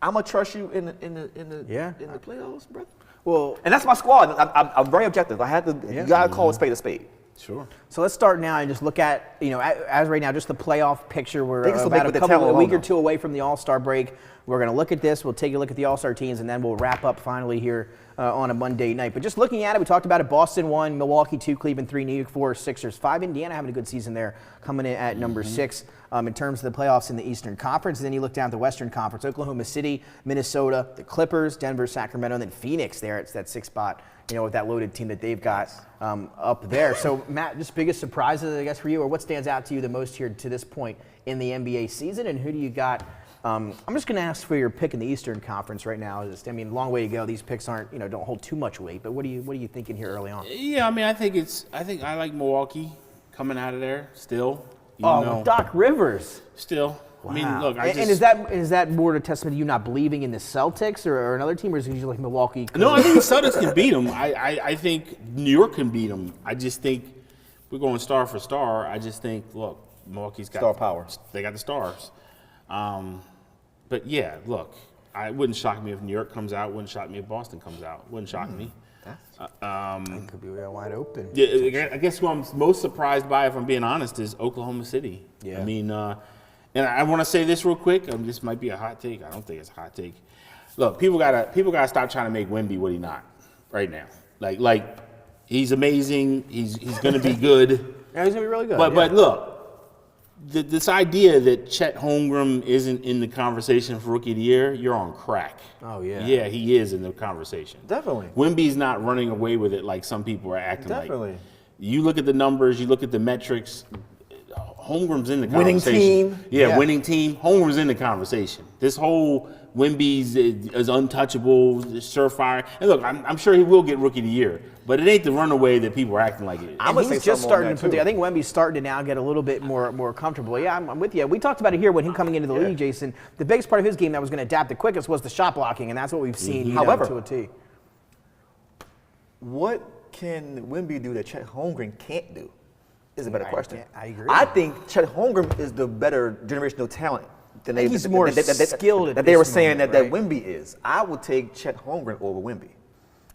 I'm gonna trust you in the playoffs, bro. Well, and that's my squad. I'm very objective. I had to. You gotta call a spade a spade. Sure. So let's start now and just look at, as right now, just the playoff picture. We're about a week or two away from the All-Star break. We're going to look at this. We'll take a look at the All-Star teams, and then we'll wrap up finally here on a Monday night. But just looking at it, we talked about it. Boston 1, Milwaukee 2, Cleveland 3, New York 4, Sixers 5. Indiana having a good season there, coming in at number 6 in terms of the playoffs in the Eastern Conference. And then you look down at the Western Conference, Oklahoma City, Minnesota, the Clippers, Denver, Sacramento, and then Phoenix there. It's that 6th spot, with that loaded team that they've got up there. So, Matt, just biggest surprises, I guess, for you, or what stands out to you the most here to this point in the NBA season, and who do you got? I'm just going to ask for your pick in the Eastern Conference right now. Long way to go. These picks aren't, don't hold too much weight. But what are you thinking here early on? Yeah, I mean, I think I like Milwaukee coming out of there still. Doc Rivers. Still. Wow. I mean, look, is that more a testament to you not believing in the Celtics or another team, or is it usually like Milwaukee? No, I think the Celtics can beat them. I think New York can beat them. I just think we're going star for star. I just think, look, Milwaukee's got star power. They got the stars. But yeah, look, it wouldn't shock me if New York comes out. Wouldn't shock me if Boston comes out. Wouldn't shock me. It could be wide open. Yeah, I guess who I'm most surprised by, if I'm being honest, is Oklahoma City. Yeah. I mean, and I want to say this real quick. This might be a hot take. I don't think it's a hot take. Look, people gotta stop trying to make Wemby what he's not right now. Like he's amazing. He's gonna be good. Yeah, he's gonna be really good. But look, this idea that Chet Holmgren isn't in the conversation for Rookie of the Year, you're on crack. Oh, yeah. Yeah, he is in the conversation. Definitely. Wemby's not running away with it like some people are acting Definitely. like. You look at the numbers, you look at the metrics, Holmgren's in the Winning conversation. team. Yeah, Yeah. winning team. Holmgren's in the conversation. This whole Wemby's is untouchable, surefire. And look, I'm sure he will get Rookie of the Year, but it ain't the runaway that people are acting like it is. And gonna he's say just something on starting that, to put. too. I think Wemby's starting to now get a little bit more comfortable. Yeah, I'm with you. We talked about it here when him coming into the league, Jason. The biggest part of his game that was going to adapt the quickest was the shot blocking, and that's what we've seen. You know, However, to a T. What can Wemby do that Chet Holmgren can't do? Is a better question. yeah, I agree. I think Chet Holmgren is the better generational talent than I think he's more skilled at that they were this saying moment, that right? Wemby is. I would take Chet Holmgren over Wemby.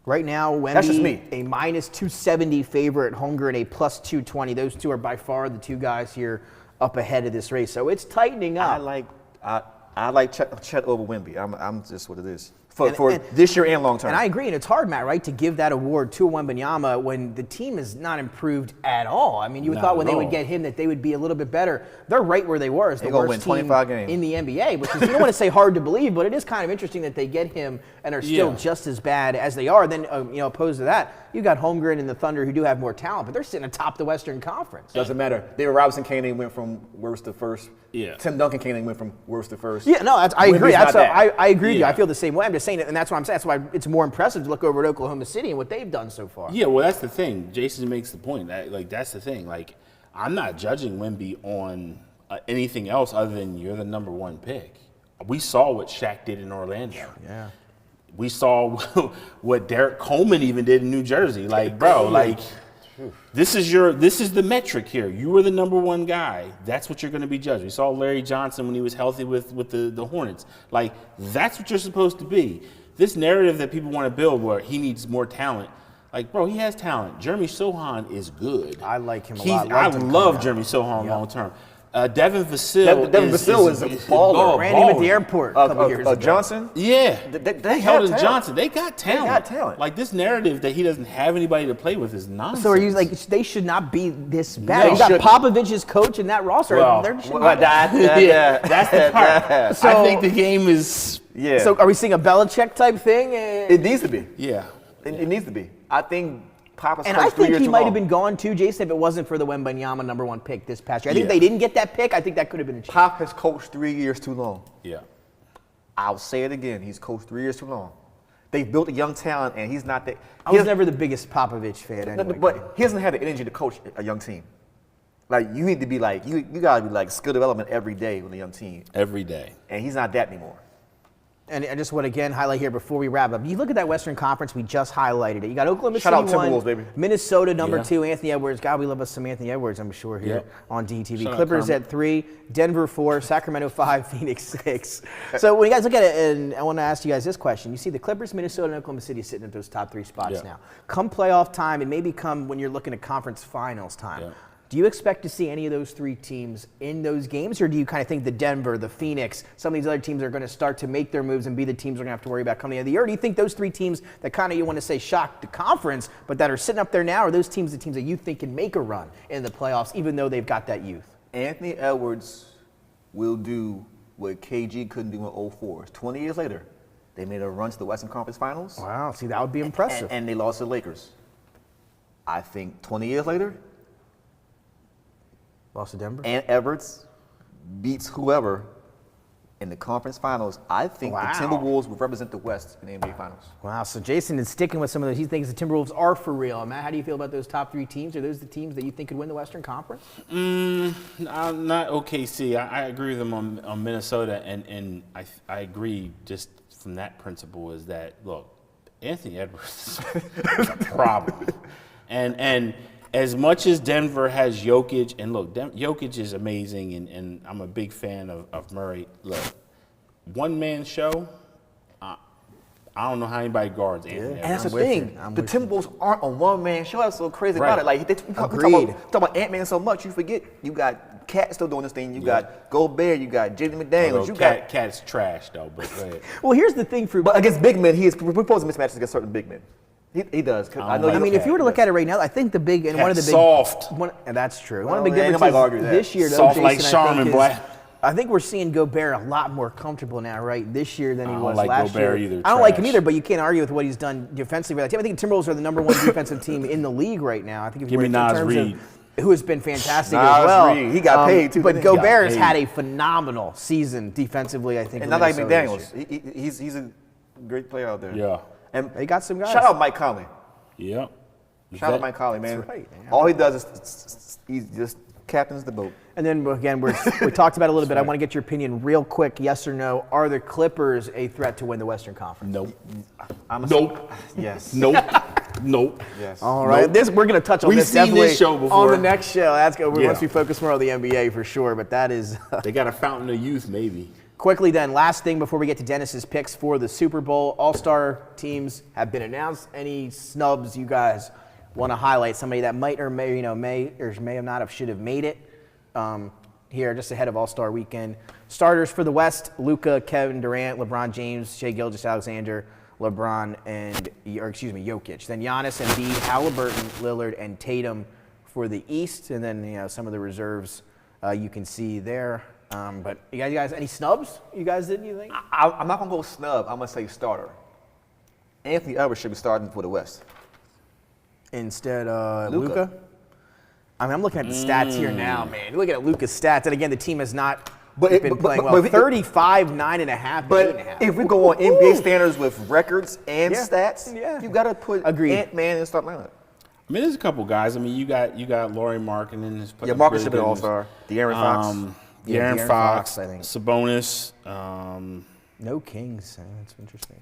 Right now, Wemby, That's just me. a minus 270 favorite, Holmgren a plus 220. Those two are by far the two guys here up ahead of this race. So it's tightening up. I like Chet over Wemby. I'm just what it is for And- this year and long term. And I agree, and it's hard, Matt, right, to give that award to Wembanyama when the team is not improved at all. I mean, you would Not thought when at they would all. get him that they would be a little bit better. They're right where they were as the They're gonna worst win team 25 games. in the NBA, which is, you don't want to say hard to believe, but it is kind of interesting that they get him and are still Yeah. just as bad as they are. Then, opposed to that, you got Holmgren and the Thunder who do have more talent, but they're sitting atop the Western Conference. Doesn't matter. David Robinson came in, went from worst to first. Yeah. Tim Duncan came in, went from worst to first. Yeah, no, I Wemby's agree. not that. I agree with you. Yeah. I feel the same way. I'm just saying it, and that's what I'm saying. That's why it's more impressive to look over at Oklahoma City and what they've done so far. Yeah, well, that's the thing. Jason makes the point. That's the thing. Like, I'm not judging Wemby on anything else other than you're the number one pick. We saw what Shaq did in Orlando. Yeah. We saw what Derek Coleman even did in New Jersey. Like, bro, like, this is the metric here. You were the number one guy. That's what you're going to be judged. We saw Larry Johnson when he was healthy with the Hornets. Like, that's what you're supposed to be. This narrative that people want to build where he needs more talent, like, bro, he has talent. Jeremy Sohan is good. I like him a lot. I Loved him love coming Jeremy out. Sohan Yep. long term. Devin Vassell Devin Vassell is a baller. Ran him at the airport a couple years ago. Johnson. Yeah, They held got in talent. Johnson. They got talent. got talent. Like, this narrative that he doesn't have anybody to play with is nonsense. So are you like they should not be this bad? No, you got shouldn't. Popovich's coach in that roster. Well, There should Well, not- yeah, that's the part. So- I think the game is. Yeah. So are we seeing a Belichick type thing? it needs to be. Yeah. It needs to be. I think Papa's And coached I 3 think years he too might long. have been gone too, Jason, if it wasn't for the Wembanyama number one pick this past year. I think Yeah. if they didn't get that pick, I think that could have been achieved. Pop has coached 3 years too long. Yeah. I'll say it again. He's coached 3 years too long. They've built a young talent, and he's not that. I was never the biggest Popovich fan anyway. But he doesn't have the energy to coach a young team. Like, you need to be like, you got to be like skill development every day with a young team. Every day. And he's not that anymore. And I just want to again highlight here before we wrap up. You look at that Western Conference, we just highlighted it. You got Oklahoma Shout City out 1, Timberwolves, baby. Minnesota number Yeah. 2, Anthony Edwards. God, we love us some Anthony Edwards, I'm sure, here Yep. on DETV. Shout out Clippers Kermit. at 3, Denver 4, Sacramento 5, Phoenix 6. So when you guys look at it, and I want to ask you guys this question. You see the Clippers, Minnesota, and Oklahoma City sitting at those top 3 spots Yeah. now. Come playoff time, and maybe come when you're looking at conference finals time. Yeah. Do you expect to see any of those 3 teams in those games, or do you kind of think the Denver, the Phoenix, some of these other teams are going to start to make their moves and be the teams we're going to have to worry about coming the end of the year? Or do you think those 3 teams that kind of you want to say shocked the conference, but that are sitting up there now, are those teams the teams that you think can make a run in the playoffs, even though they've got that youth? Anthony Edwards will do what KG couldn't do in 2004. 20 years later, they made a run to the Western Conference Finals. Wow, see, that would be impressive. And they lost to the Lakers. I think 20 years later, Lost to Denver? Ant Edwards beats whoever in the conference finals. I think Wow. the Timberwolves will represent the West in the NBA Finals. Wow, so Jason is sticking with some of those. He thinks the Timberwolves are for real. Matt, how do you feel about those top 3 teams? Are those the teams that you think could win the Western Conference? Not OKC. I agree with them on Minnesota, and I agree just from that principle is that, look, Anthony Edwards is a problem. And as much as Denver has Jokic, and look, Jokic is amazing, and I'm a big fan of Murray. Look, one-man show, I don't know how anybody guards Anthony And that's Edwards. the thing. The Timberwolves aren't a one-man show. That's so crazy Right. about it. Like, we talk about Ant-Man so much, you forget you got Cat still doing this thing. You got Gobert. You got Jaden McDaniels. Although You got. Cat's trash, though, but go ahead. Well, here's the thing for But against big men, he is proposing mismatches against certain big men. He does. I mean, if you were to look at it right now, I think the big and one of the big soft. And that's true. Well, one of the big nobody differences argue that. this year, though, Soft Jason, like Charmin, boy. I think we're seeing Gobert a lot more comfortable now, right, this year than he was like last Gobert year. either. I don't like him Trash. either, but you can't argue with what he's done defensively for that team. I think the Timberwolves are the #1 defensive team in the league right now. I think if Give me in Nas terms Reed. of who has been fantastic Nas as well. Reed. He got paid, too, But didn't he? He got Gobert has paid. had a phenomenal season defensively, I think. And for not like Minnesota this McDaniels. year. He's a great player out there. Yeah. And They got some guys. shout out Mike Conley. Yep. Shout out Mike Conley, man. That's right, man. All he does is he just captains the boat. And then again, we talked about it a little bit. I want to get your opinion real quick. Yes or no? Are the Clippers a threat to win the Western Conference? Nope. Nope. Yes. Nope. Nope. Yes. All right. Nope. We're going to touch on We've this seen definitely this show on before. the next show. That's good. Yeah. Once we focus more on the NBA for sure. But that is They got a fountain of youth, maybe. quickly. Then last thing before we get to Dennis's picks for the Super Bowl. All-star teams have been announced. Any snubs you guys want to highlight? Somebody that might or may have not should have made it. Here, just ahead of All-Star Weekend. Starters for the West: Luka, Kevin Durant, LeBron James, Shai Gilgeous-Alexander, Jokic. Then Giannis, Embiid, Halliburton, Lillard, and Tatum for the East. And then some of the reserves you can see there. But you guys, any snubs? You guys didn't? You think? I'm not gonna go snub. I'm gonna say starter. Anthony Edwards should be starting for the West. Instead, Luka. Luka. I mean, I'm looking at the stats here now, man. You're looking at Luka's stats, and again, the team has not been playing well. 35, 9.5, But 8.5. if we go on NBA standards with records and Yeah. stats, Yeah. you gotta put Agreed. Ant-Man in the start lineup. I mean, there's a couple guys. I mean, you got Laurie Markkinen. Yeah, Marcus should be an all-star. De'Aaron Fox. Yeah, De'Aaron De'Aaron Fox, Fox, I think. Sabonis. No Kings. That's interesting.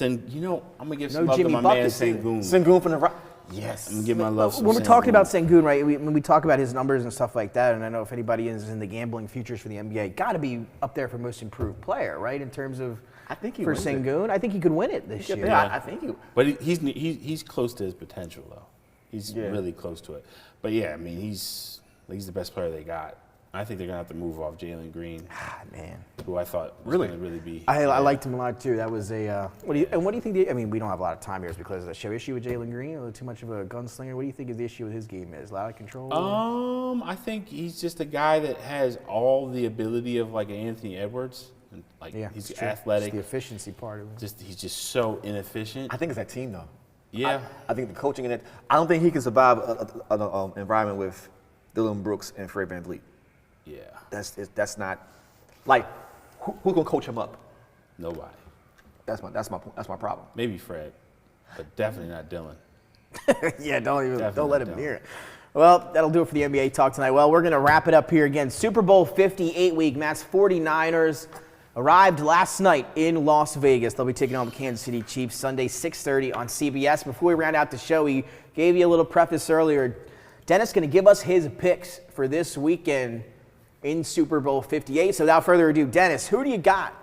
I'm gonna give No some love to Jimmy my Buckets man either. Sengun. Sengun from the Rock. Yes. I'm gonna give my love. When we're talking about Sengun, right? When we talk about his numbers and stuff like that, and I know if anybody is in the gambling futures for the NBA, got to be up there for most improved player, right? In terms of I think he for wins it. Sengun, I think he could win it this year. Yeah, I think he. But he's close to his potential though. He's Yeah. really close to it. But yeah, I mean, he's the best player they got. I think they're gonna have to move off Jalen Green, Ah, man. who I thought was Really? gonna really be. I liked him a lot too. That was a. What do you think? I mean, we don't have a lot of time here because of the show issue with Jalen Green. A little too much of a gunslinger. What do you think is the issue with his game? Is out of control? I think he's just a guy that has all the ability of like an Anthony Edwards. And like he's it's true. athletic. It's the efficiency part of it. He's just so inefficient. I think it's that team though. Yeah. I think the coaching in it. I don't think he can survive an environment with Dillon Brooks and Fred VanVleet. Yeah. That's not like who's gonna coach him up? Nobody. That's my problem. Maybe Fred, but definitely not Dylan. Yeah, don't Definitely let him don't. hear it. Well, that'll do it for the NBA talk tonight. Well, we're going to wrap it up here again. Super Bowl 58 week. Matt's 49ers arrived last night in Las Vegas. They'll be taking on the Kansas City Chiefs Sunday, 6:30 on CBS. Before we round out the show, we gave you a little preface earlier. Dennis going to give us his picks for this weekend in Super Bowl 58. So without further ado, Dennis, who do you got?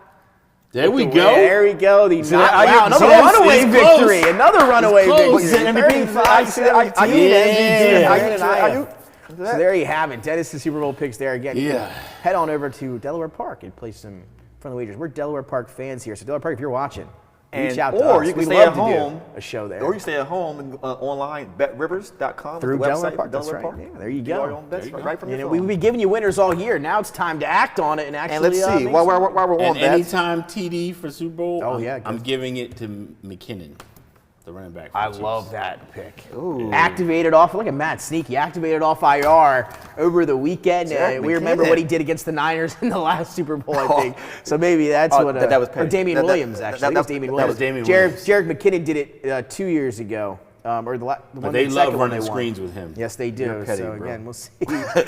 There we go. There we go. Another close. runaway It's victory. close. Another runaway close. victory. Is it MVP? 35-17. So there you have it. Dennis' Super Bowl picks there again. You can Yeah. head on over to Delaware Park and play some friendly wagers. We're Delaware Park fans here. So Delaware Park, if you're watching, reach out to or us. you can We'd stay love at to home. do a show there. Or you stay at home and online, betrivers.com. Through the Delaware website Park. for That's Delaware right. Park. Yeah, there you Do all go. your own bets right from your We've phone. been giving you winners all year. Now it's time to act on it and actually. And let's see, make while some we're money. on And that, anytime TD for Super Bowl, Oh, yeah, I'm good. giving it to McKinnon, the running back. For I the Chiefs. love that pick. Activated off, look at Matt Sneaky, activated off IR over the weekend. Jack We remember McKinnon. what he did against the Niners in the last Super Bowl, I think. So maybe that's what. that was or Petty. Damian That- Williams, that- actually. that- I think it was that- Damian that Williams. was Damian Jared Williams. McKinnon did it 2 years ago. Or the one But they the love second one running they won. screens with him. Yes, they do. You're petty, so bro. again, we'll see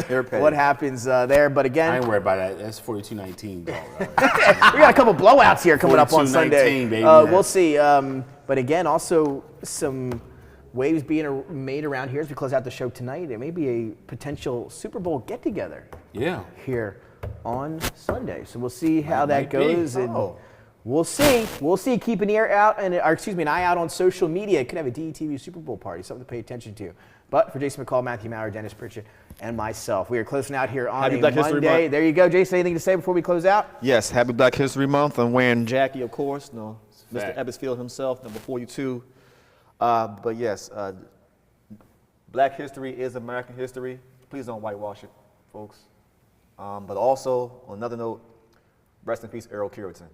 You're petty. what happens there. But I again, ain't worried about that. That's 42-19, dog. we got a couple blowouts here coming up on 42-19, Sunday. baby. We'll see. But again, also some waves being made around here as we close out the show tonight. There may be a potential Super Bowl get-together Yeah. here on Sunday. So we'll see how Might that be. goes. And Oh. we'll see. We'll see. Keep an ear out, an eye out on social media. It could have a DETV Super Bowl party, something to pay attention to. But for Jason McCall, Matthew Maurer, Dennis Pritchett, and myself, we are closing out here on Happy a Black History Monday. Month. There you go. Jason, anything to say before we close out? yes, happy Black History Month. I'm wearing Jackie, of course. No, Mr. Fact. Ebbsfield himself, number 42. But yes, Black history is American history. Please don't whitewash it, folks. But also, on another note, rest in peace, Errol Cureton.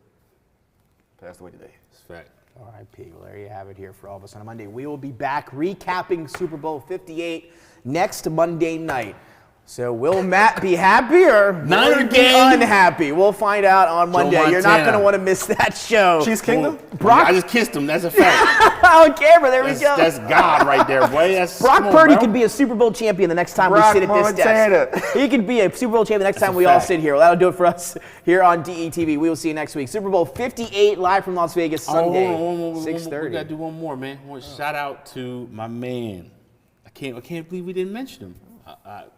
Passed away today. It's a fact. R.I.P. Well, there you have it here for all of us on a Monday. We will be back recapping Super Bowl 58 next Monday night. So will Matt be happy or will he be unhappy? We'll find out on Monday. You're not going to want to miss that show. Chiefs Kingdom? Brock, I just kissed him. That's a fact. on camera. There we go. That's God right there, boy. That's Brock come on, Purdy bro. could be a Super Bowl champion the next time we sit at this desk. He could be a Super Bowl champion the next time we all sit here. Well, that'll do it for us here on DETV. We will see you next week. Super Bowl 58 live from Las Vegas Sunday, 6:30. We gotta do one more, man. Shout out to my man. I can't believe we didn't mention him.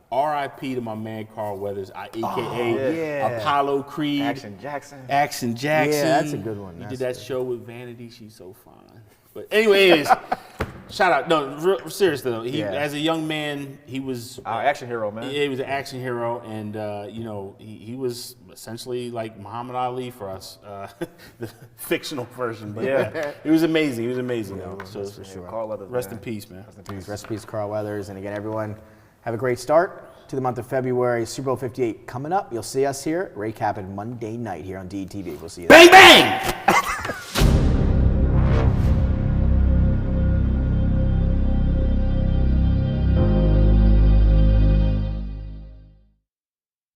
R.I.P. to my man Carl Weathers, a.k.a. Apollo Creed. Action Jackson. Yeah, that's a good one. He did that show with Vanity. She's so fine. But anyways, shout out. No, seriously though. As a young man, he was our action hero, man. Yeah, he was an action hero, and he was essentially like Muhammad Ali for us, the fictional version. But yeah, he was amazing. He was amazing, though. So for sure. Carl Weathers, rest in peace, man. Rest in peace, Carl Weathers. And again, everyone, have a great start to the month of February. Super Bowl 58 coming up. You'll see us here recapping Monday night here on DETV. We'll see you then. Bang, bang!